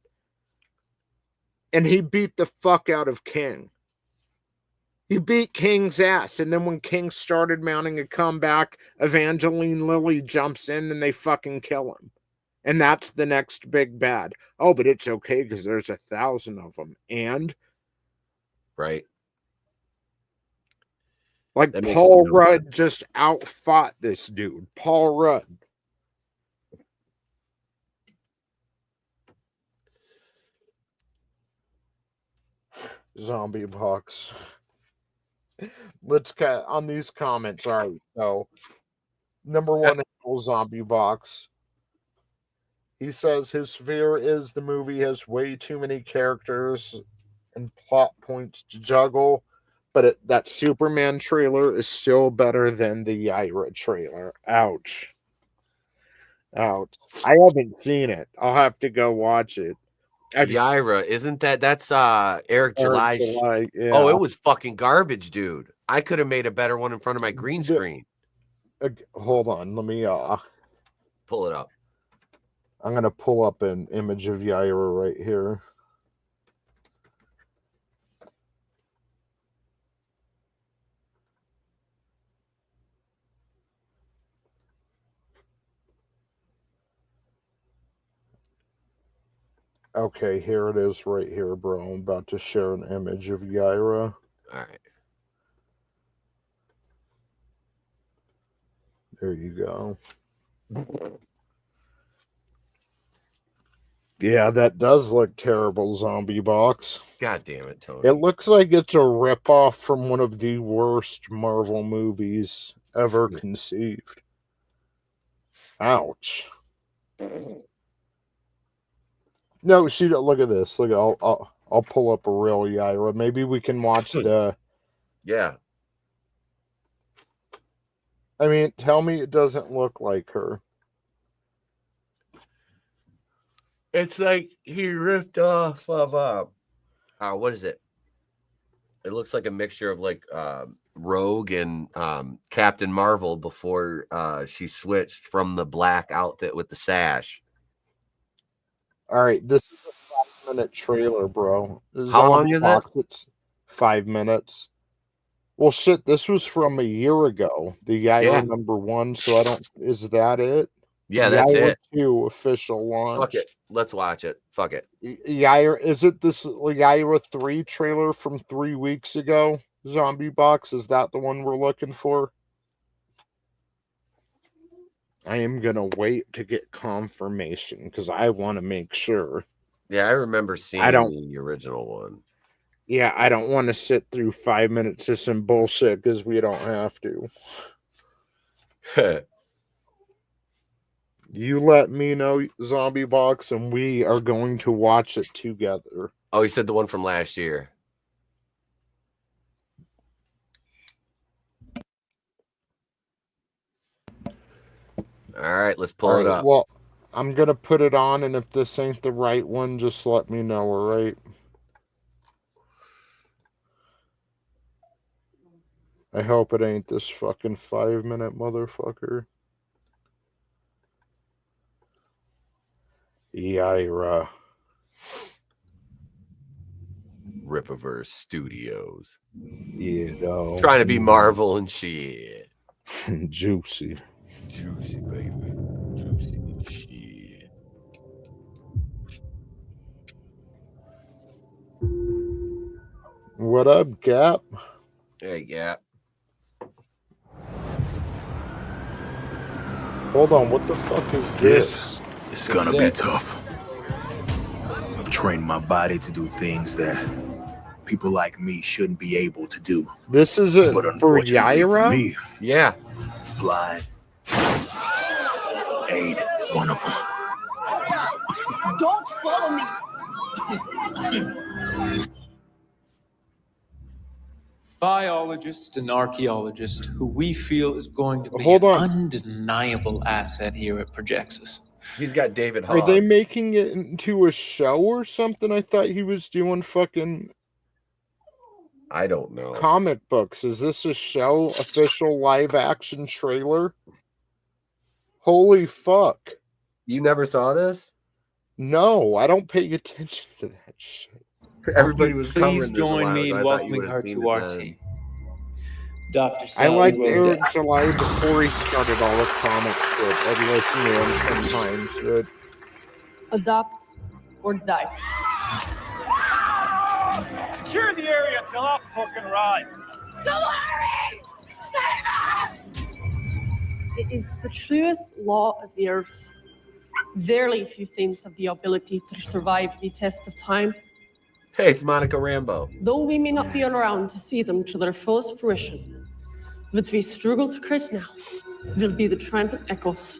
And he beat the fuck out of King. He beat King's ass. And then when King started mounting a comeback, Evangeline Lilly jumps in and they fucking kill him. And that's the next big bad. Oh, but it's okay because there's 1,000 of them. And? Right. Like, Paul Rudd just outfought this dude. Paul Rudd. Zombie box. Let's get on these comments. All right, so number one, Zombie box. He says his fear is the movie has way too many characters and plot points to juggle. But that Superman trailer is still better than the Yaira trailer. Ouch. Ouch. I haven't seen it. I'll have to go watch it. Yaira, isn't that's Eric July? Yeah. Oh, it was fucking garbage, dude. I could have made a better one in front of my green screen. Hold on. Let me pull it up. I'm going to pull up an image of Yaira right here. Okay, here it is right here, bro. I'm about to share an image of Yaira. All right. There you go. Yeah, that does look terrible, Zombie Box. God damn it, Tony. It looks like it's a ripoff from one of the worst Marvel movies ever conceived. Ouch. No, look at this. Look, I'll pull up a real Yaira. Maybe we can watch the. Yeah. I mean, tell me it doesn't look like her. It's like he ripped off of what is it? It looks like a mixture of like Rogue and Captain Marvel before she switched from the black outfit with the sash. All right, this is a 5-minute trailer, bro. How long is it? It's 5 minutes. Well, shit, this was from a year ago. The Yaira #1, so I don't... Is that it? Yeah, that's Yaira it. 2 official launch. Fuck it. Let's watch it. Fuck it. Yaira... Is it this Yaira 3 trailer from 3 weeks ago? Zombie Box? Is that the one we're looking for? I am going to wait to get confirmation because I want to make sure. Yeah, I remember seeing the original one. Yeah, I don't want to sit through 5 minutes of some bullshit because we don't have to. You let me know, Zombie Box, and we are going to watch it together. Oh, he said the one from last year. All right, let's pull it up. Well, I'm going to put it on, and if this ain't the right one, just let me know, all right? I hope it ain't this fucking 5-minute motherfucker. Yaira. Rippaverse Studios. You know. Trying to be Marvel and shit. Juicy. Juicy, baby. Juicy shit. What up, Gap? Hey, Gap. Hold on, what the fuck is this? It's gonna be tough. I've trained my body to do things that people like me shouldn't be able to do. This is it for Yaira? For me, yeah. Flying ain't one of them. Don't follow me. Biologist and archaeologist who we feel is going to be Hold an on. undeniable asset here at Projexus. He's got David Hogg. Are they making it into a show or something? I thought he was doing fucking... I don't know. Comic books. Is this a show? Official live action trailer? Holy fuck. You never saw this? No, I don't pay attention to that shit. Everybody was Please covering this join a while me ago. in I thought you welcoming would've her seen to it our then. team. Dr. I Sally liked Rodell. Eric July before he started all the comic shit. I'd listen to him sometimes. But... Adopt or die. Secure the area till off-book and ride. Solari! Save us! It is the truest law of the earth. Very few things have the ability to survive the test of time. Hey, it's Monica Rambeau. Though we may not be around to see them to their fullest fruition, what we struggle to create now will be the triumphant echoes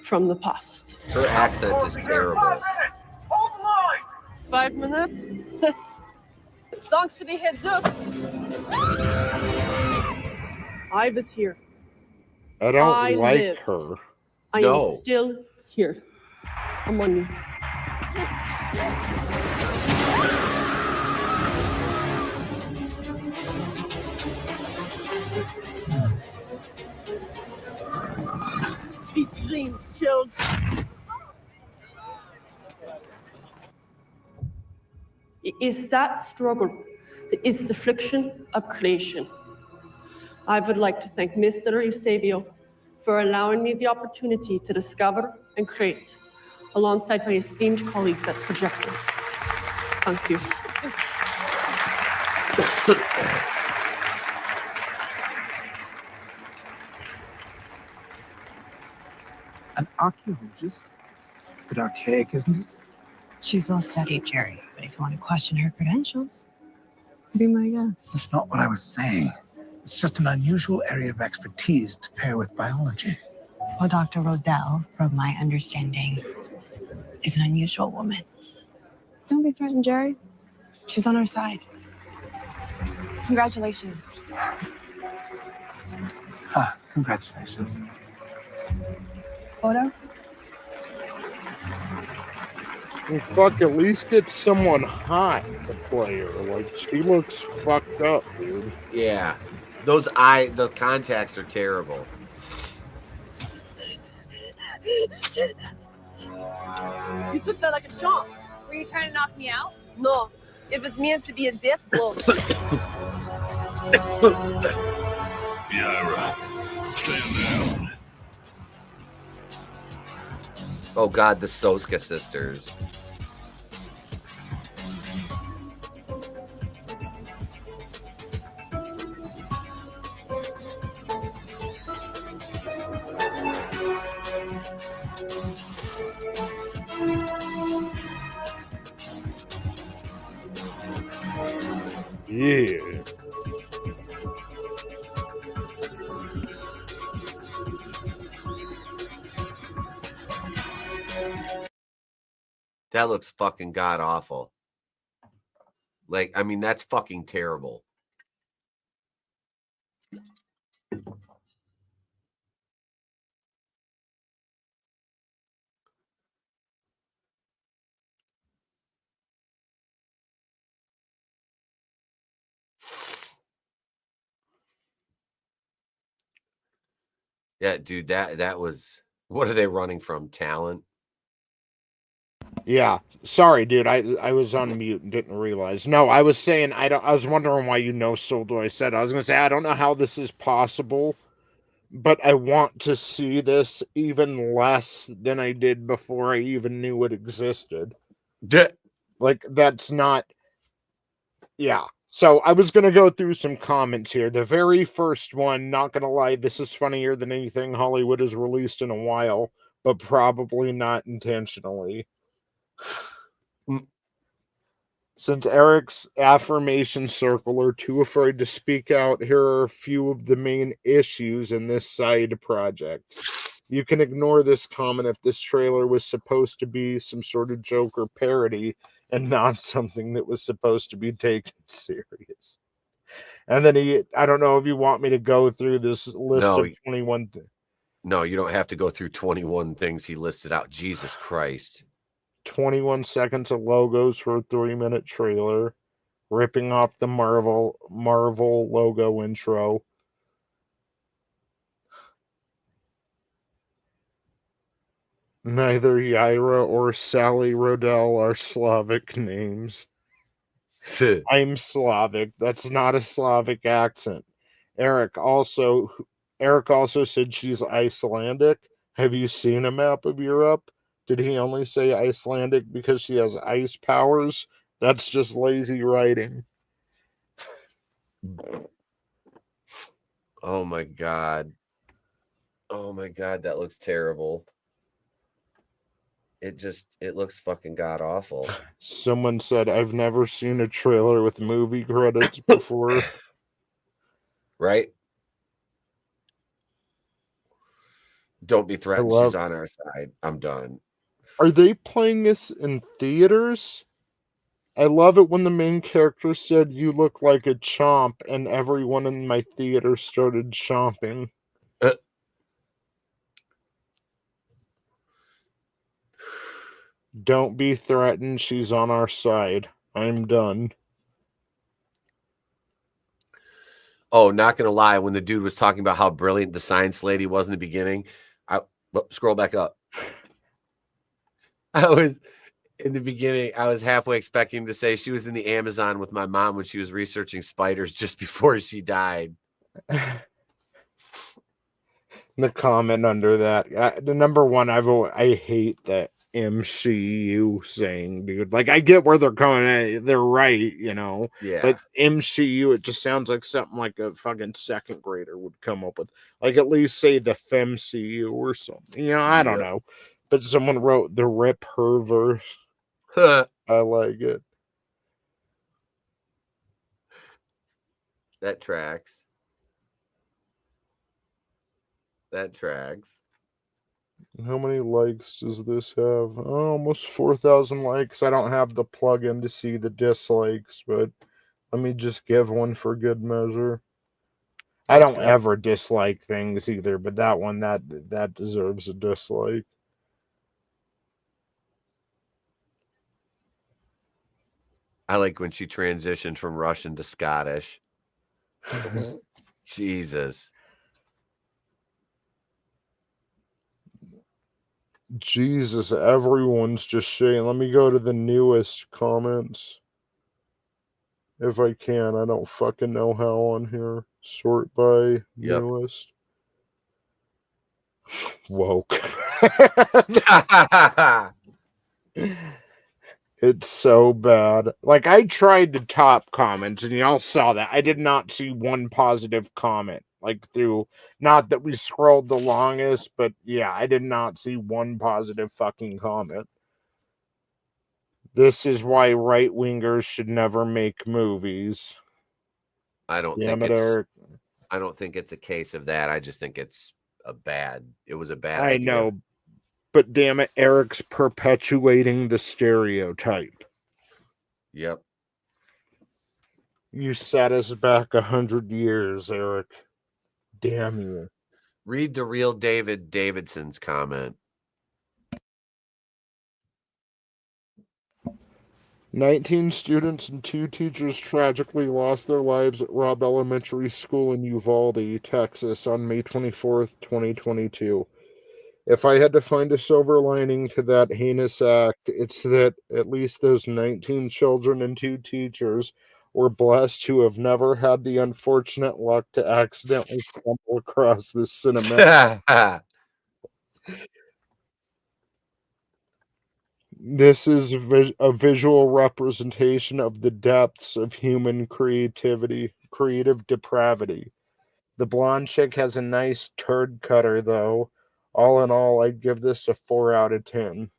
from the past. Her accent is terrible. 5 minutes? Thanks for the heads up. I was here. I don't I like lived. her. I am still here. Among you. Sweet dreams, children. It is that struggle that is the friction of creation. I would like to thank Mr. Eusebio for allowing me the opportunity to discover and create alongside my esteemed colleagues at Projexus. Thank you. An archaeologist? It's a bit archaic, isn't it? She's well studied, Jerry, but if you want to question her credentials, be my guest. That's not what I was saying. It's just an unusual area of expertise to pair with biology. Well, Dr. Rodell, from my understanding, is an unusual woman. Don't be threatened, Jerry. She's on our side. Congratulations. Congratulations. Photo? Fuck, at least get someone hot to play her. Like, she looks fucked up, dude. Yeah. The contacts are terrible. You took that like a chomp. Were you trying to knock me out? No. If it's meant to be a death blow. Yara, stand down. Oh God, the Soska sisters. Yeah. That looks fucking god awful. Like, I mean, that's fucking terrible. Yeah, dude, that was, what are they running from? Talent? Yeah. Sorry, dude. I was on mute and didn't realize. No, I was saying I was wondering why you know sold what I said. I was gonna say I don't know how this is possible, but I want to see this even less than I did before I even knew it existed. Like, that's not. Yeah. So I was going to go through some comments here. The very first one, not going to lie, this is funnier than anything Hollywood has released in a while, but probably not intentionally. Since Eric's affirmation circle are too afraid to speak out, here are a few of the main issues in this side project. You can ignore this comment if this trailer was supposed to be some sort of joke or parody and not something that was supposed to be taken serious. And then I don't know if you want me to go through this list of 21 things. No, you don't have to go through 21 things he listed out. Jesus Christ. 21 seconds of logos for a 3-minute trailer, ripping off the Marvel logo intro. Neither Yara or Sally Rodell are Slavic names. I'm Slavic. That's not a Slavic accent. Eric also said she's Icelandic. Have you seen a map of Europe? Did he only say Icelandic because she has ice powers? That's just lazy writing. Oh my God. Oh my God, that looks terrible. It looks fucking god awful. Someone said, I've never seen a trailer with movie credits before. Right? Don't be threatened. She's on our side. I'm done. Are they playing this in theaters? I love it when the main character said, you look like a chomp, and everyone in my theater started chomping. Don't be threatened. She's on our side. I'm done. Oh, not going to lie. When the dude was talking about how brilliant the science lady was in the beginning, scroll back up. In the beginning, I was halfway expecting to say she was in the Amazon with my mom when she was researching spiders just before she died. The comment under that, the number one, I hate that MCU saying, dude. Like, I get where they're coming at. They're right, you know. Yeah. But MCU, it just sounds like something like a fucking second grader would come up with. Like, at least say the FemCU or something. You know, I don't know. But someone wrote the Rip Herverse. I like it. That tracks. That tracks. How many likes does this have? Oh, almost 4,000 likes. I don't have the plugin to see the dislikes, but let me just give one for good measure. I don't ever dislike things either, but that one, that deserves a dislike. I like when she transitioned from Russian to Scottish. Jesus. Jesus, everyone's just shitting. Let me go to the newest comments. If I can, I don't fucking know how on here. Sort by newest. Woke. It's so bad. Like, I tried the top comments, and y'all saw that. I did not see one positive comment. Like, through, not that we scrolled the longest, but yeah, I did not see one positive fucking comment. This is why right-wingers should never make movies. I don't Damn think it, it's Eric. I don't think it's a case of that. I just think it was a bad I idea. know, but damn it, Eric's perpetuating the stereotype. Yep. You set us back 100 years, Eric. Damn you. Read the real David Davidson's comment. 19 students and 2 teachers tragically lost their lives at Robb Elementary School in Uvalde, Texas on May 24th, 2022. If I had to find a silver lining to that heinous act, it's that at least those 19 children and 2 teachers were blessed to have never had the unfortunate luck to accidentally stumble across this cinematic. This is a visual representation of the depths of human creative depravity. The blonde chick has a nice turd cutter, though. All in all, I'd give this a 4 out of 10.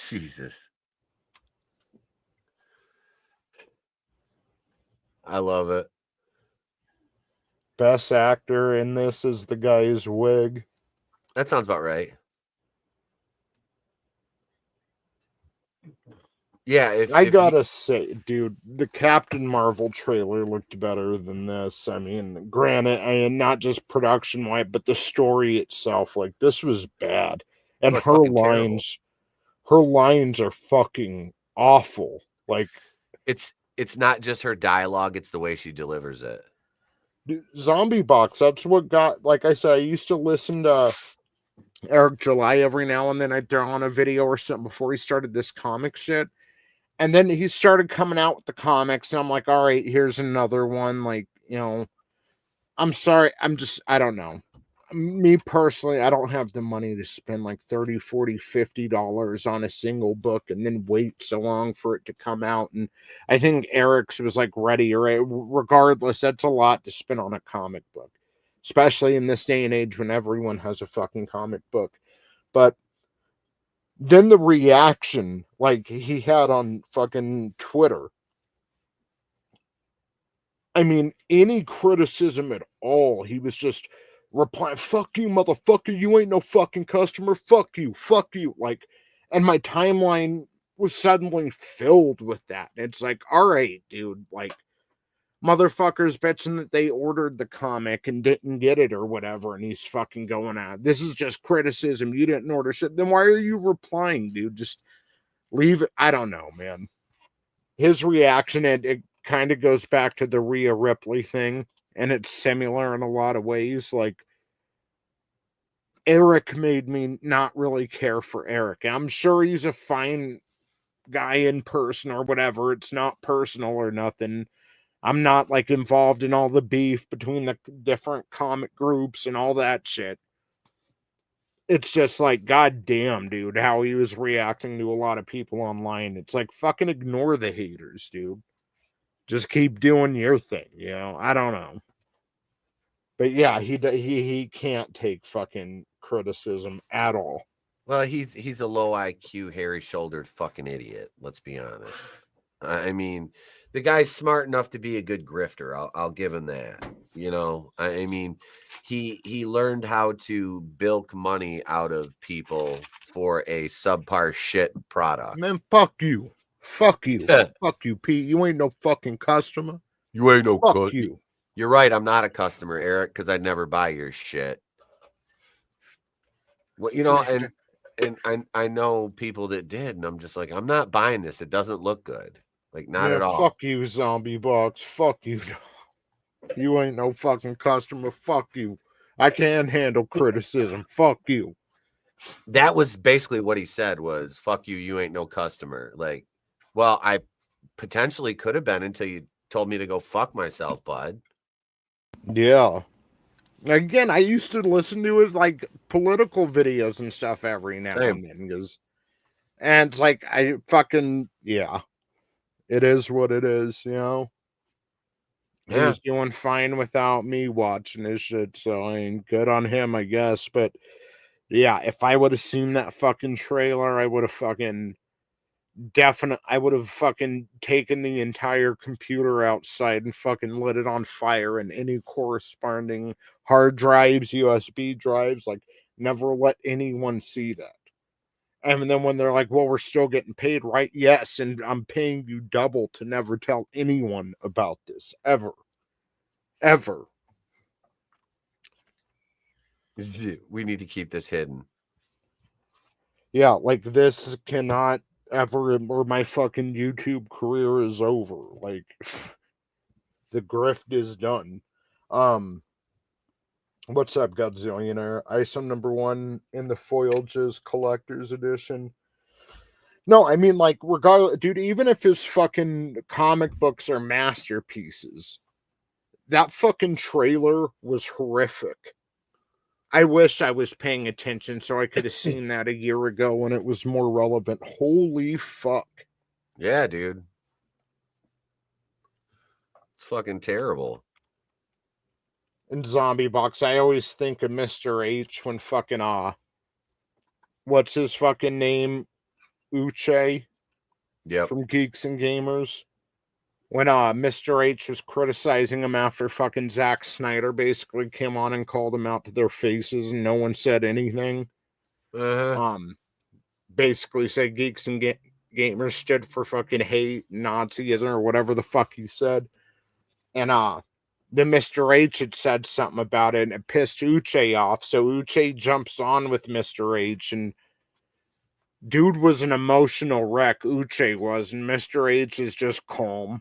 Jesus. I love it. Best actor in this is the guy's wig. That sounds about right. Yeah, I gotta say, dude, the Captain Marvel trailer looked better than this. I mean, granted, and not just production-wise, but the story itself. Like, this was bad. And her lines are fucking awful. Like, it's not just her dialogue, it's the way she delivers it. Dude, Zombie Box, that's what got, like I said, I used to listen to Eric July every now and then. I'd throw on a video or something before he started this comic shit. And then he started coming out with the comics, and I'm like, all right, here's another one. Like, you know, I'm sorry. I don't know. Me personally, I don't have the money to spend like $30, $40, $50 on a single book and then wait so long for it to come out. And I think Eric's was like ready, or regardless, that's a lot to spend on a comic book, especially in this day and age when everyone has a fucking comic book. But then the reaction like he had on fucking Twitter. I mean, any criticism at all, he was just replying, fuck you, motherfucker, you ain't no fucking customer, fuck you. Like, and my timeline was suddenly filled with that. It's like, all right, dude, like, motherfuckers bitching that they ordered the comic and didn't get it or whatever, and he's fucking going out. This is just criticism. You didn't order shit. Then why are you replying, dude? Just leave it. I don't know, man. His reaction, it kind of goes back to the Rhea Ripley thing, and it's similar in a lot of ways. Like, Eric made me not really care for Eric. I'm sure he's a fine guy in person or whatever. It's not personal or nothing. I'm not like involved in all the beef between the different comic groups and all that shit. It's just like, god damn, dude, how he was reacting to a lot of people online. It's like, fucking ignore the haters, dude. Just keep doing your thing, you know? I don't know. But yeah, he can't take fucking criticism at all. Well, he's a low IQ, hairy-shouldered fucking idiot. Let's be honest. I mean, the guy's smart enough to be a good grifter. I'll give him that. You know, I mean, he learned how to bilk money out of people for a subpar shit product. Man, fuck you. Fuck you. Fuck you, Pete. You ain't no fucking customer. You ain't no fuck you. You're right. I'm not a customer, Eric, because I'd never buy your shit. Well, you know, and I know people that did, and I'm just like, I'm not buying this. It doesn't look good. Like, not Yeah, at all. Fuck you, zombie box. Fuck you. You ain't no fucking customer. Fuck you. I can't handle criticism. Fuck you. That was basically what he said was, fuck you, you ain't no customer. Like, well, I potentially could have been until you told me to go fuck myself, bud. Yeah. Again, I used to listen to his like political videos and stuff every now and then, and it's like I fucking it is what it is, you know. Yeah. He's doing fine without me watching his shit, so I ain't good on him, I guess. But yeah, if I would have seen that fucking trailer, I would have fucking I would have fucking taken the entire computer outside and fucking lit it on fire, and any corresponding hard drives, USB drives, like never let anyone see that. And then when they're like, well, we're still getting paid, right? Yes, and I'm paying you double to never tell anyone about this, ever. Ever. We need to keep this hidden. Yeah, like this cannot ever, or my fucking YouTube career is over. Like, the grift is done. What's up, Godzillionaire? Item number 1 in the Foilages Collector's Edition. No, I mean, like, regardless, dude, even if his fucking comic books are masterpieces, that fucking trailer was horrific. I wish I was paying attention so I could have seen that a year ago when it was more relevant. Holy fuck. Yeah, dude. It's fucking terrible. In Zombie Box, I always think of Mr. H when fucking, what's his fucking name? Uche? Yep. From Geeks and Gamers. When Mr. H was criticizing him after fucking Zack Snyder basically came on and called him out to their faces and no one said anything. Basically said Geeks and Gamers stood for fucking hate, Nazism, or whatever the fuck he said. And the Mr. H had said something about it and it pissed Uche off. So Uche jumps on with Mr. H, and dude was an emotional wreck. Uche was, and Mr. H is just calm.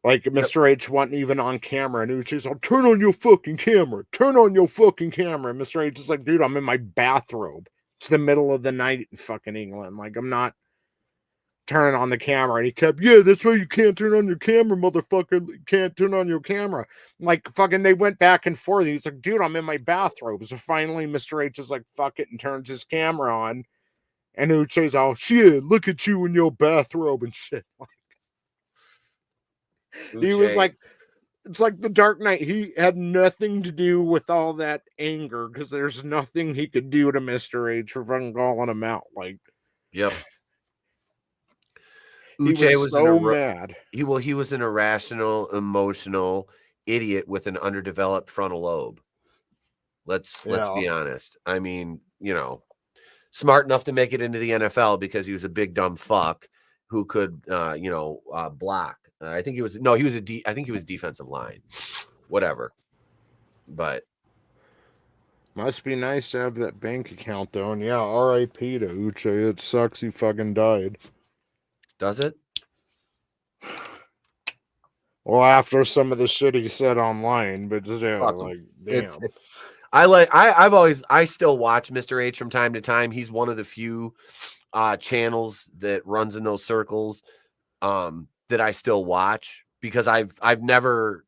Like, Mr. H wasn't even on camera, and Uche's like, turn on your fucking camera. Turn on your fucking camera. And Mr. H is like, dude, I'm in my bathrobe. It's the middle of the night in fucking England. Like, I'm not turning on the camera. And he kept, yeah, that's why you can't turn on your camera, motherfucker. You can't turn on your camera. Like, fucking, they went back and forth. He's like, dude, I'm in my bathrobe. So finally, Mr. H is like, fuck it, and turns his camera on. And Uche's all, shit, look at you in your bathrobe and shit. He was like, it's like the Dark Knight. He had nothing to do with all that anger because there's nothing he could do to Mr. H for fucking calling him out. Like, yep. Uche was so mad. He was an irrational, emotional idiot with an underdeveloped frontal lobe. Let's be honest. I mean, you know, smart enough to make it into the NFL because he was a big dumb fuck who could, block. I think he was defensive line, whatever. But must be nice to have that bank account though. And yeah, R.I.P. to Uche. It sucks he fucking died. Does it? Well, after some of the shit he said online, but still, like, damn. I still watch Mr. H from time to time. He's one of the few channels that runs in those circles that I still watch because I've never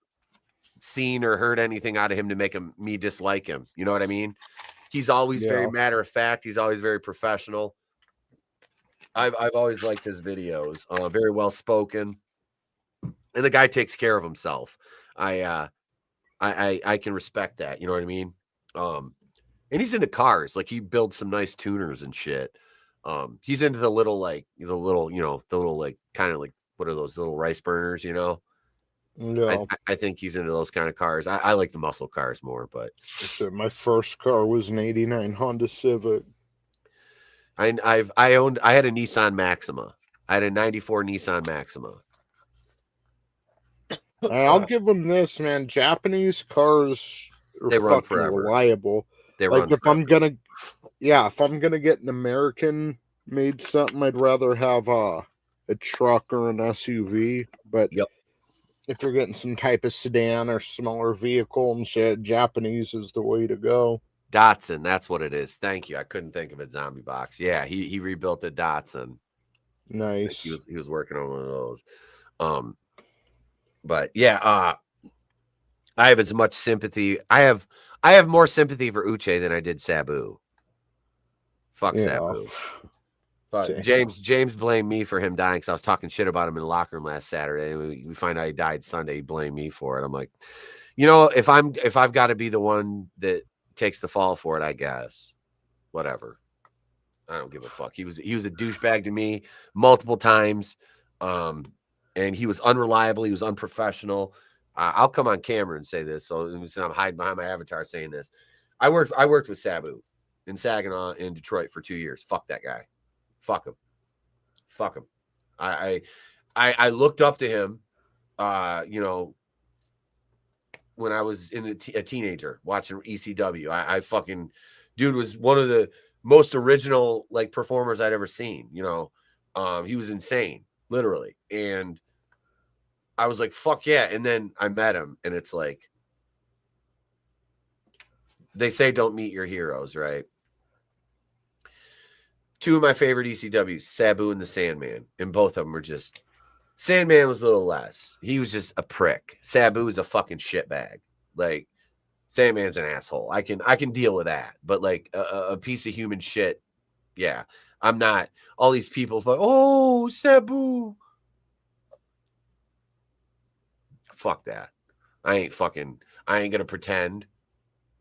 seen or heard anything out of him to make me dislike him. You know what I mean? He's always very matter of fact. He's always very professional. I've always liked his videos. Very well spoken, and the guy takes care of himself. I can respect that. You know what I mean? And he's into cars. Like, he builds some nice tuners and shit. He's into the little kind of like, what are those little rice burners? You know? Yeah. I think he's into those kind of cars. I like the muscle cars more, but my first car was an '89 Honda Civic. I had a Nissan Maxima. I had a '94 Nissan Maxima. I'll give them this, man. Japanese cars are run fucking forever. reliable. They like run if forever. I'm gonna get an American made something, I'd rather have a truck or an SUV, but if you're getting some type of sedan or smaller vehicle and shit, Japanese is the way to go. Datsun, that's what it is. Thank you. I couldn't think of it. Zombie Box. Yeah, he rebuilt a Datsun. Nice. He was working on one of those. But yeah, I have as much sympathy. I have more sympathy for Uche than I did Sabu. Fuck Sabu. But James blamed me for him dying because I was talking shit about him in the locker room last Saturday. We find out he died Sunday. He blamed me for it. I'm like, if I've got to be the one that takes the fall for it, I guess. Whatever. I don't give a fuck. He was a douchebag to me multiple times. And he was unreliable. He was unprofessional. I'll come on camera and say this. So I'm hiding behind my avatar saying this. I worked with Sabu in Saginaw in Detroit for 2 years. Fuck that guy. Fuck him. I looked up to him, when I was a teenager watching ECW. I fucking, dude was one of the most original like performers I'd ever seen. He was insane, literally. And I was like, fuck yeah. And then I met him, and it's like, they say don't meet your heroes, right? Two of my favorite ECWs, Sabu and the Sandman, and both of them were just, Sandman was a little less. He was just a prick. Sabu is a fucking shitbag. Like, Sandman's an asshole. I can deal with that. But like a piece of human shit, yeah. I'm not. All these people like, oh, Sabu. Fuck that. I ain't gonna pretend.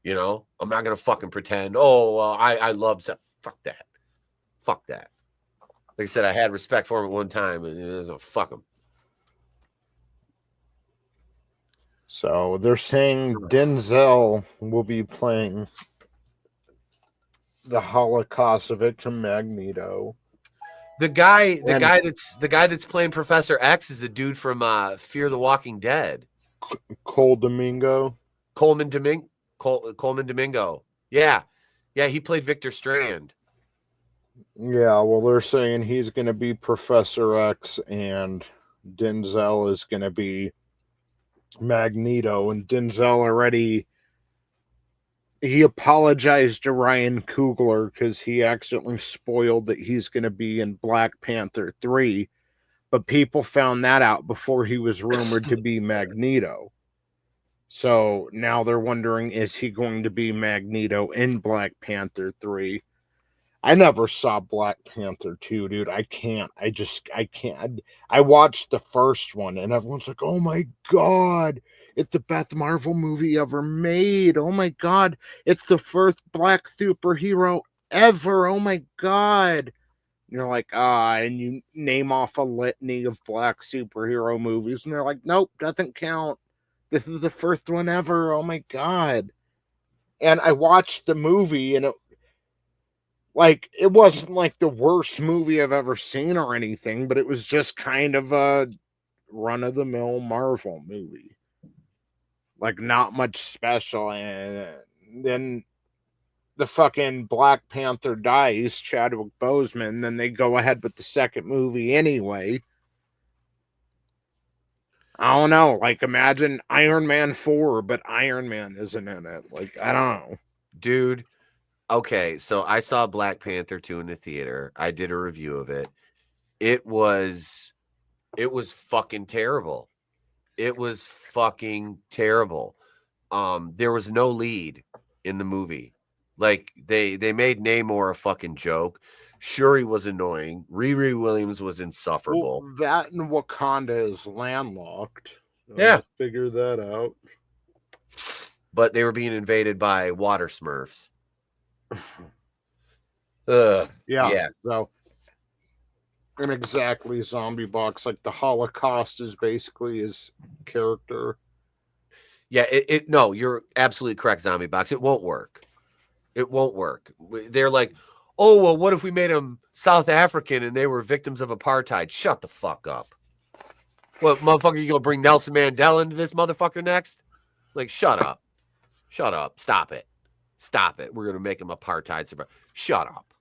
I'm not gonna fucking pretend. Oh, well, I love Sabu. Fuck that. Fuck that. Like I said, I had respect for him at one time, and fuck him. So they're saying Denzel will be playing the Holocaust victim Magneto. The guy that's playing Professor X is a dude from Fear the Walking Dead. Coleman Domingo. Yeah, he played Victor Strand. Yeah, well, they're saying he's going to be Professor X and Denzel is going to be Magneto. And Denzel already, he apologized to Ryan Coogler because he accidentally spoiled that he's going to be in Black Panther 3. But people found that out before he was rumored to be Magneto. So now they're wondering, is he going to be Magneto in Black Panther 3? I never saw Black Panther 2, dude. I can't. I watched the first one, and everyone's like, oh my God, it's the best Marvel movie ever made. Oh my God, it's the first black superhero ever. Oh my God. And you're like, and you name off a litany of black superhero movies, and they're like, nope, doesn't count. This is the first one ever. Oh my God. And I watched the movie, and it wasn't like the worst movie I've ever seen or anything, but it was just kind of a run-of-the-mill Marvel movie. Like, not much special. And then the fucking Black Panther dies, Chadwick Boseman, then they go ahead with the second movie anyway. I don't know. Like, imagine Iron Man 4, but Iron Man isn't in it. Like, I don't know. Dude. Okay, so I saw Black Panther 2 in the theater. I did a review of it. It was fucking terrible. It was fucking terrible. There was no lead in the movie. Like, they made Namor a fucking joke. Shuri was annoying. Riri Williams was insufferable. Well, that and Wakanda is landlocked. So yeah. Figure that out. But they were being invaded by water smurfs. Yeah. So, and exactly, Zombie Box, like the Holocaust is basically his character. Yeah, no, you're absolutely correct, Zombie Box. It won't work. They're like, oh, well, what if we made them South African and they were victims of apartheid? Shut the fuck up. What, motherfucker, you gonna bring Nelson Mandela into this motherfucker next? Like, shut up. Stop it. We're gonna make them apartheid. Shut up.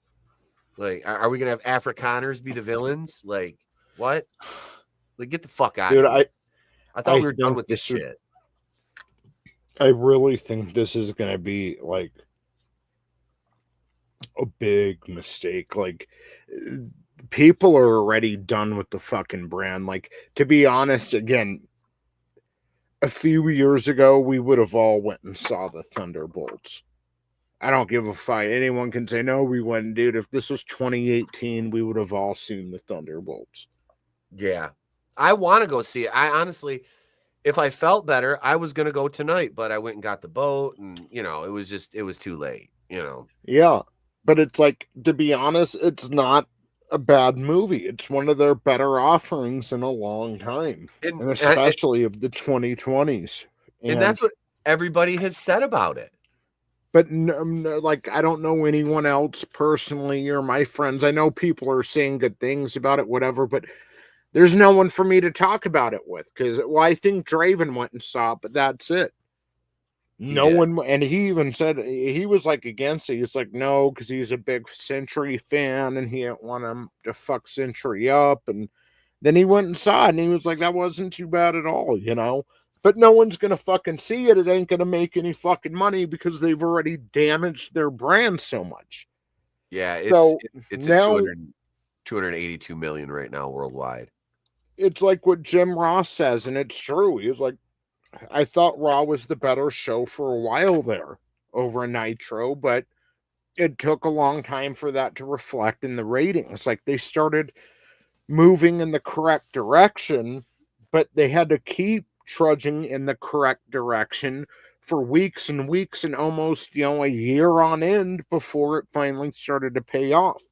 Like, are we gonna have Afrikaners be the villains? Like, What? Like, get the fuck out Dude, of here. I thought we were done think with this shit. I really think this is going to be like a big mistake. Like, people are already done with the fucking brand. Like, to be honest, again, a few years ago, we would have all went and saw the Thunderbolts. I don't give a fuck. Anyone can say, no, we wouldn't, dude. If this was 2018, we would have all seen the Thunderbolts. Yeah. I want to go see it. I honestly, if I felt better, I was going to go tonight, but I went and got the boat and, you know, it was too late, you know? Yeah. But it's like, to be honest, it's not a bad movie. It's one of their better offerings in a long time. And especially of the 2020s. And that's what everybody has said about it. But no, like, I don't know anyone else personally or my friends. I know people are saying good things about it, whatever, but there's no one for me to talk about it with. Because, well, I think Draven went and saw it, but that's it. No one, and he even said he was like against it. He's like, no, because he's a big Century fan and he didn't want him to fuck Century up. And then he went and saw it and he was like, that wasn't too bad at all, you know? But no one's going to fucking see it. It ain't going to make any fucking money because they've already damaged their brand so much. Yeah, it's now, at 282 million right now worldwide. It's like what Jim Ross says, and it's true. He was like, I thought Raw was the better show for a while there over Nitro, but it took a long time for that to reflect in the ratings. Like, they started moving in the correct direction, but they had to keep trudging in the correct direction for weeks and weeks and almost, you know, a year on end before it finally started to pay off.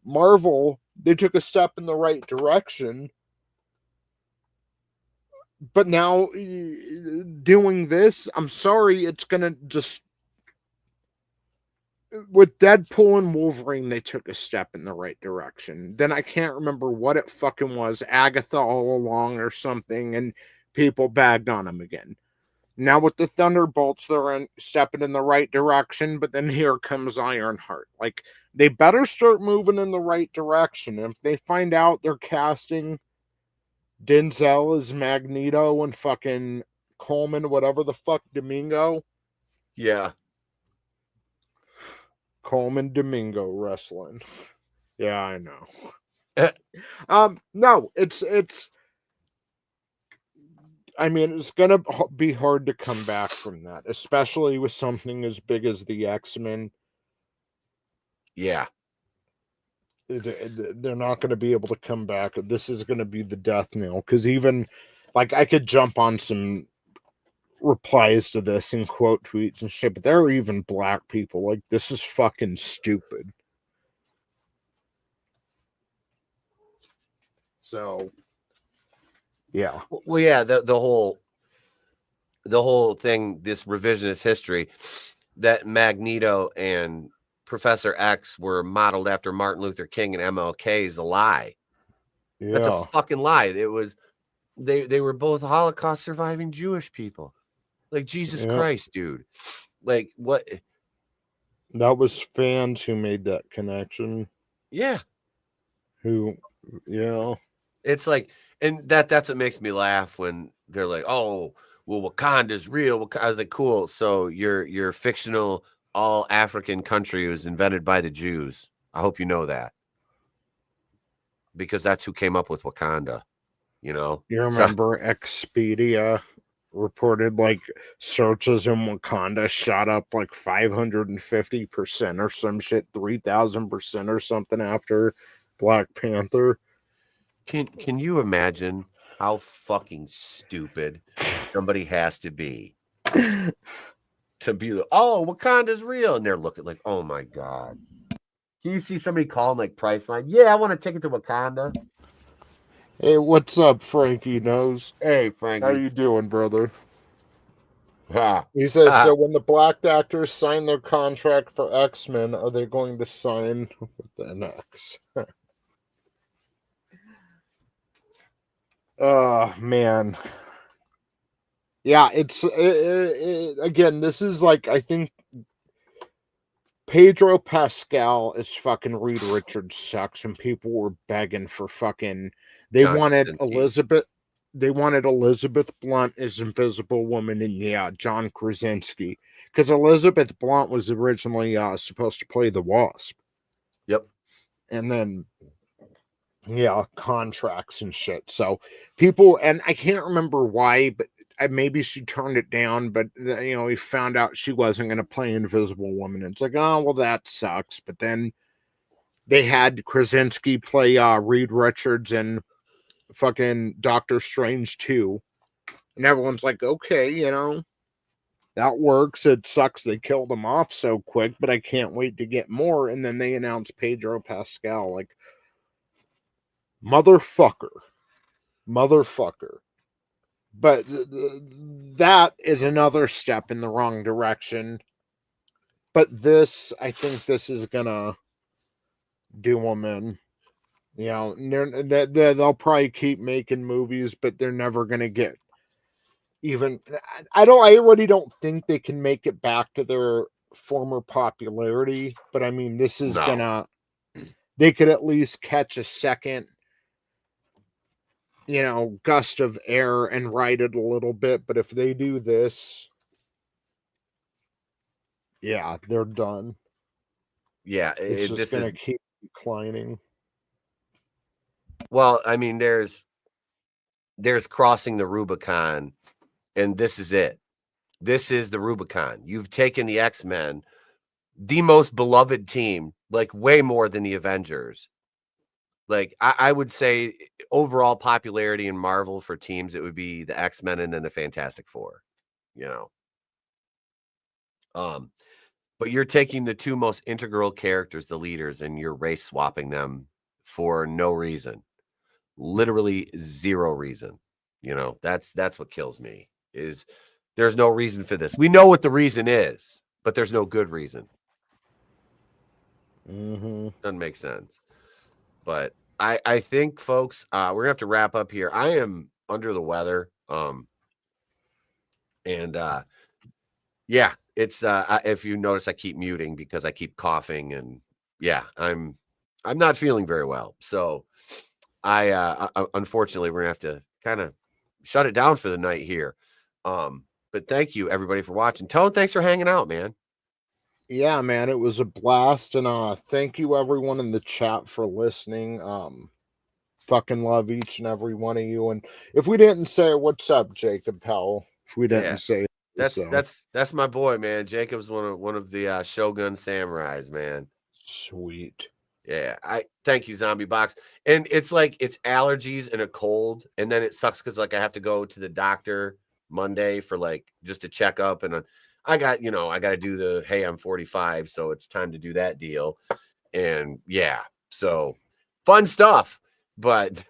Marvel, they took a step in the right direction, but now doing this, I'm sorry, it's gonna just, with Deadpool and Wolverine, they took a step in the right direction. Then I can't remember what it fucking was, Agatha all along or something, and people bagged on them again. Now with the Thunderbolts, they're stepping in the right direction, but then here comes Ironheart. Like, they better start moving in the right direction. And if they find out they're casting Denzel as Magneto and fucking Coleman, whatever the fuck, Domingo. Yeah. Coleman Domingo wrestling. Yeah, I know. No, it's I mean, it's gonna be hard to come back from that, especially with something as big as the X-Men. Yeah. They're not going to be able to come back. This is going to be the death knell. Because even, like, I could jump on some replies to this and quote tweets and shit, but there are even black people like, this is fucking stupid. So, yeah. Well, yeah, the whole thing, this revisionist history, that Magneto and Professor X were modeled after Martin Luther King and MLK is a lie. Yeah. That's a fucking lie. It was they were both Holocaust surviving Jewish people. Like, Jesus Christ, dude. Like, what? That was fans who made that connection. Yeah. Who, you know. It's like, and that's what makes me laugh when they're like, oh, well, Wakanda's real. I was like, cool. So your fictional all African country was invented by the Jews. I hope you know that. Because that's who came up with Wakanda, you know? You remember Expedia reported like searches in Wakanda shot up like 550% or some shit, 3,000% or something after Black Panther. Can you imagine how fucking stupid somebody has to be to be like, oh, Wakanda's real, and they're looking like, oh my god. Can you see somebody calling like Priceline? Yeah, I want a ticket to Wakanda. Hey, what's up, Frankie Knows? Hey, Frankie. How you doing, brother? He says, so when the black actors sign their contract for X-Men, are they going to sign with an X? Oh, man. Yeah, it's again, this is like, I think Pedro Pascal is fucking Reed Richards sucks, and people were begging for fucking. They John wanted Krasinski. Elizabeth. They wanted Elizabeth Blunt as Invisible Woman, and yeah, John Krasinski, because Elizabeth Blunt was originally supposed to play the Wasp. Yep. And then, yeah, contracts and shit. So people, and I can't remember why, but maybe she turned it down. But we found out she wasn't going to play Invisible Woman. And it's like, oh well, that sucks. But then they had Krasinski play Reed Richards and fucking Doctor Strange 2. And everyone's like, okay, that works. It sucks they killed him off so quick, but I can't wait to get more. And then they announced Pedro Pascal. Like, motherfucker. But that is another step in the wrong direction. But I think this is gonna do them in. They'll probably keep making movies, but they're never gonna get even. I already don't think they can make it back to their former popularity. But I mean, this is gonna. They could at least catch a second, gust of air and ride it a little bit. But if they do this, yeah, they're done. Yeah, it's just gonna keep declining. Well, I mean, there's crossing the Rubicon, and this is it. This is the Rubicon. You've taken the X-Men, the most beloved team, like way more than the Avengers. Like, I would say overall popularity in Marvel for teams, it would be the X-Men and then the Fantastic Four, But you're taking the two most integral characters, the leaders, and you're race swapping them for no reason. Literally zero reason. That's what kills me, is there's no reason for this. We know what the reason is, but there's no good reason. Doesn't make sense. But I think, folks, we're gonna have to wrap up here. I am under the weather. Yeah, it's if you notice, I keep muting because I keep coughing, and yeah, I'm not feeling very well. So I unfortunately we're gonna have to kind of shut it down for the night here. But thank you everybody for watching. Tone, thanks for hanging out, man. Yeah, man, it was a blast, and thank you everyone in the chat for listening. Fucking love each and every one of you. And if we didn't say what's up, Jacob Powell, if we didn't say that's my boy, man. Jacob's one of the Shogun samurais, man. Sweet. Yeah, I thank you, Zombie Box. And it's like it's allergies and a cold, and then it sucks because like I have to go to the doctor Monday for like just a checkup, and I got to do the hey, I'm 45, so it's time to do that deal. And yeah, so fun stuff. But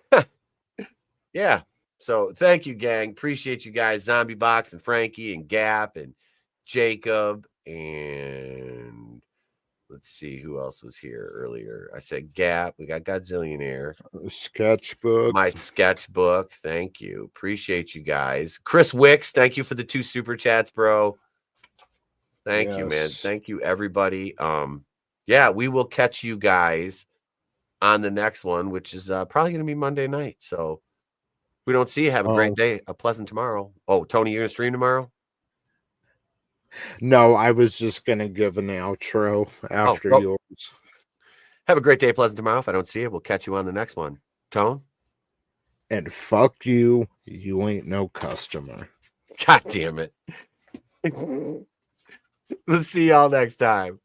yeah, so thank you, gang. Appreciate you guys, Zombie Box and Frankie and Gap and Jacob, and let's see who else was here earlier. I said Gap. We got Godzillionaire. Sketchbook. My sketchbook. Thank you. Appreciate you guys. Chris Wicks, thank you for the 2 super chats, bro. Thank you, man. Thank you, everybody. Yeah, we will catch you guys on the next one, which is probably going to be Monday night. So if we don't see you, have a great day, a pleasant tomorrow. Oh, Tony, you're going to stream tomorrow? No, I was just going to give an outro after yours. Have a great day, pleasant tomorrow. If I don't see you, we'll catch you on the next one. Tone? And fuck you. You ain't no customer. God damn it. We'll see y'all next time.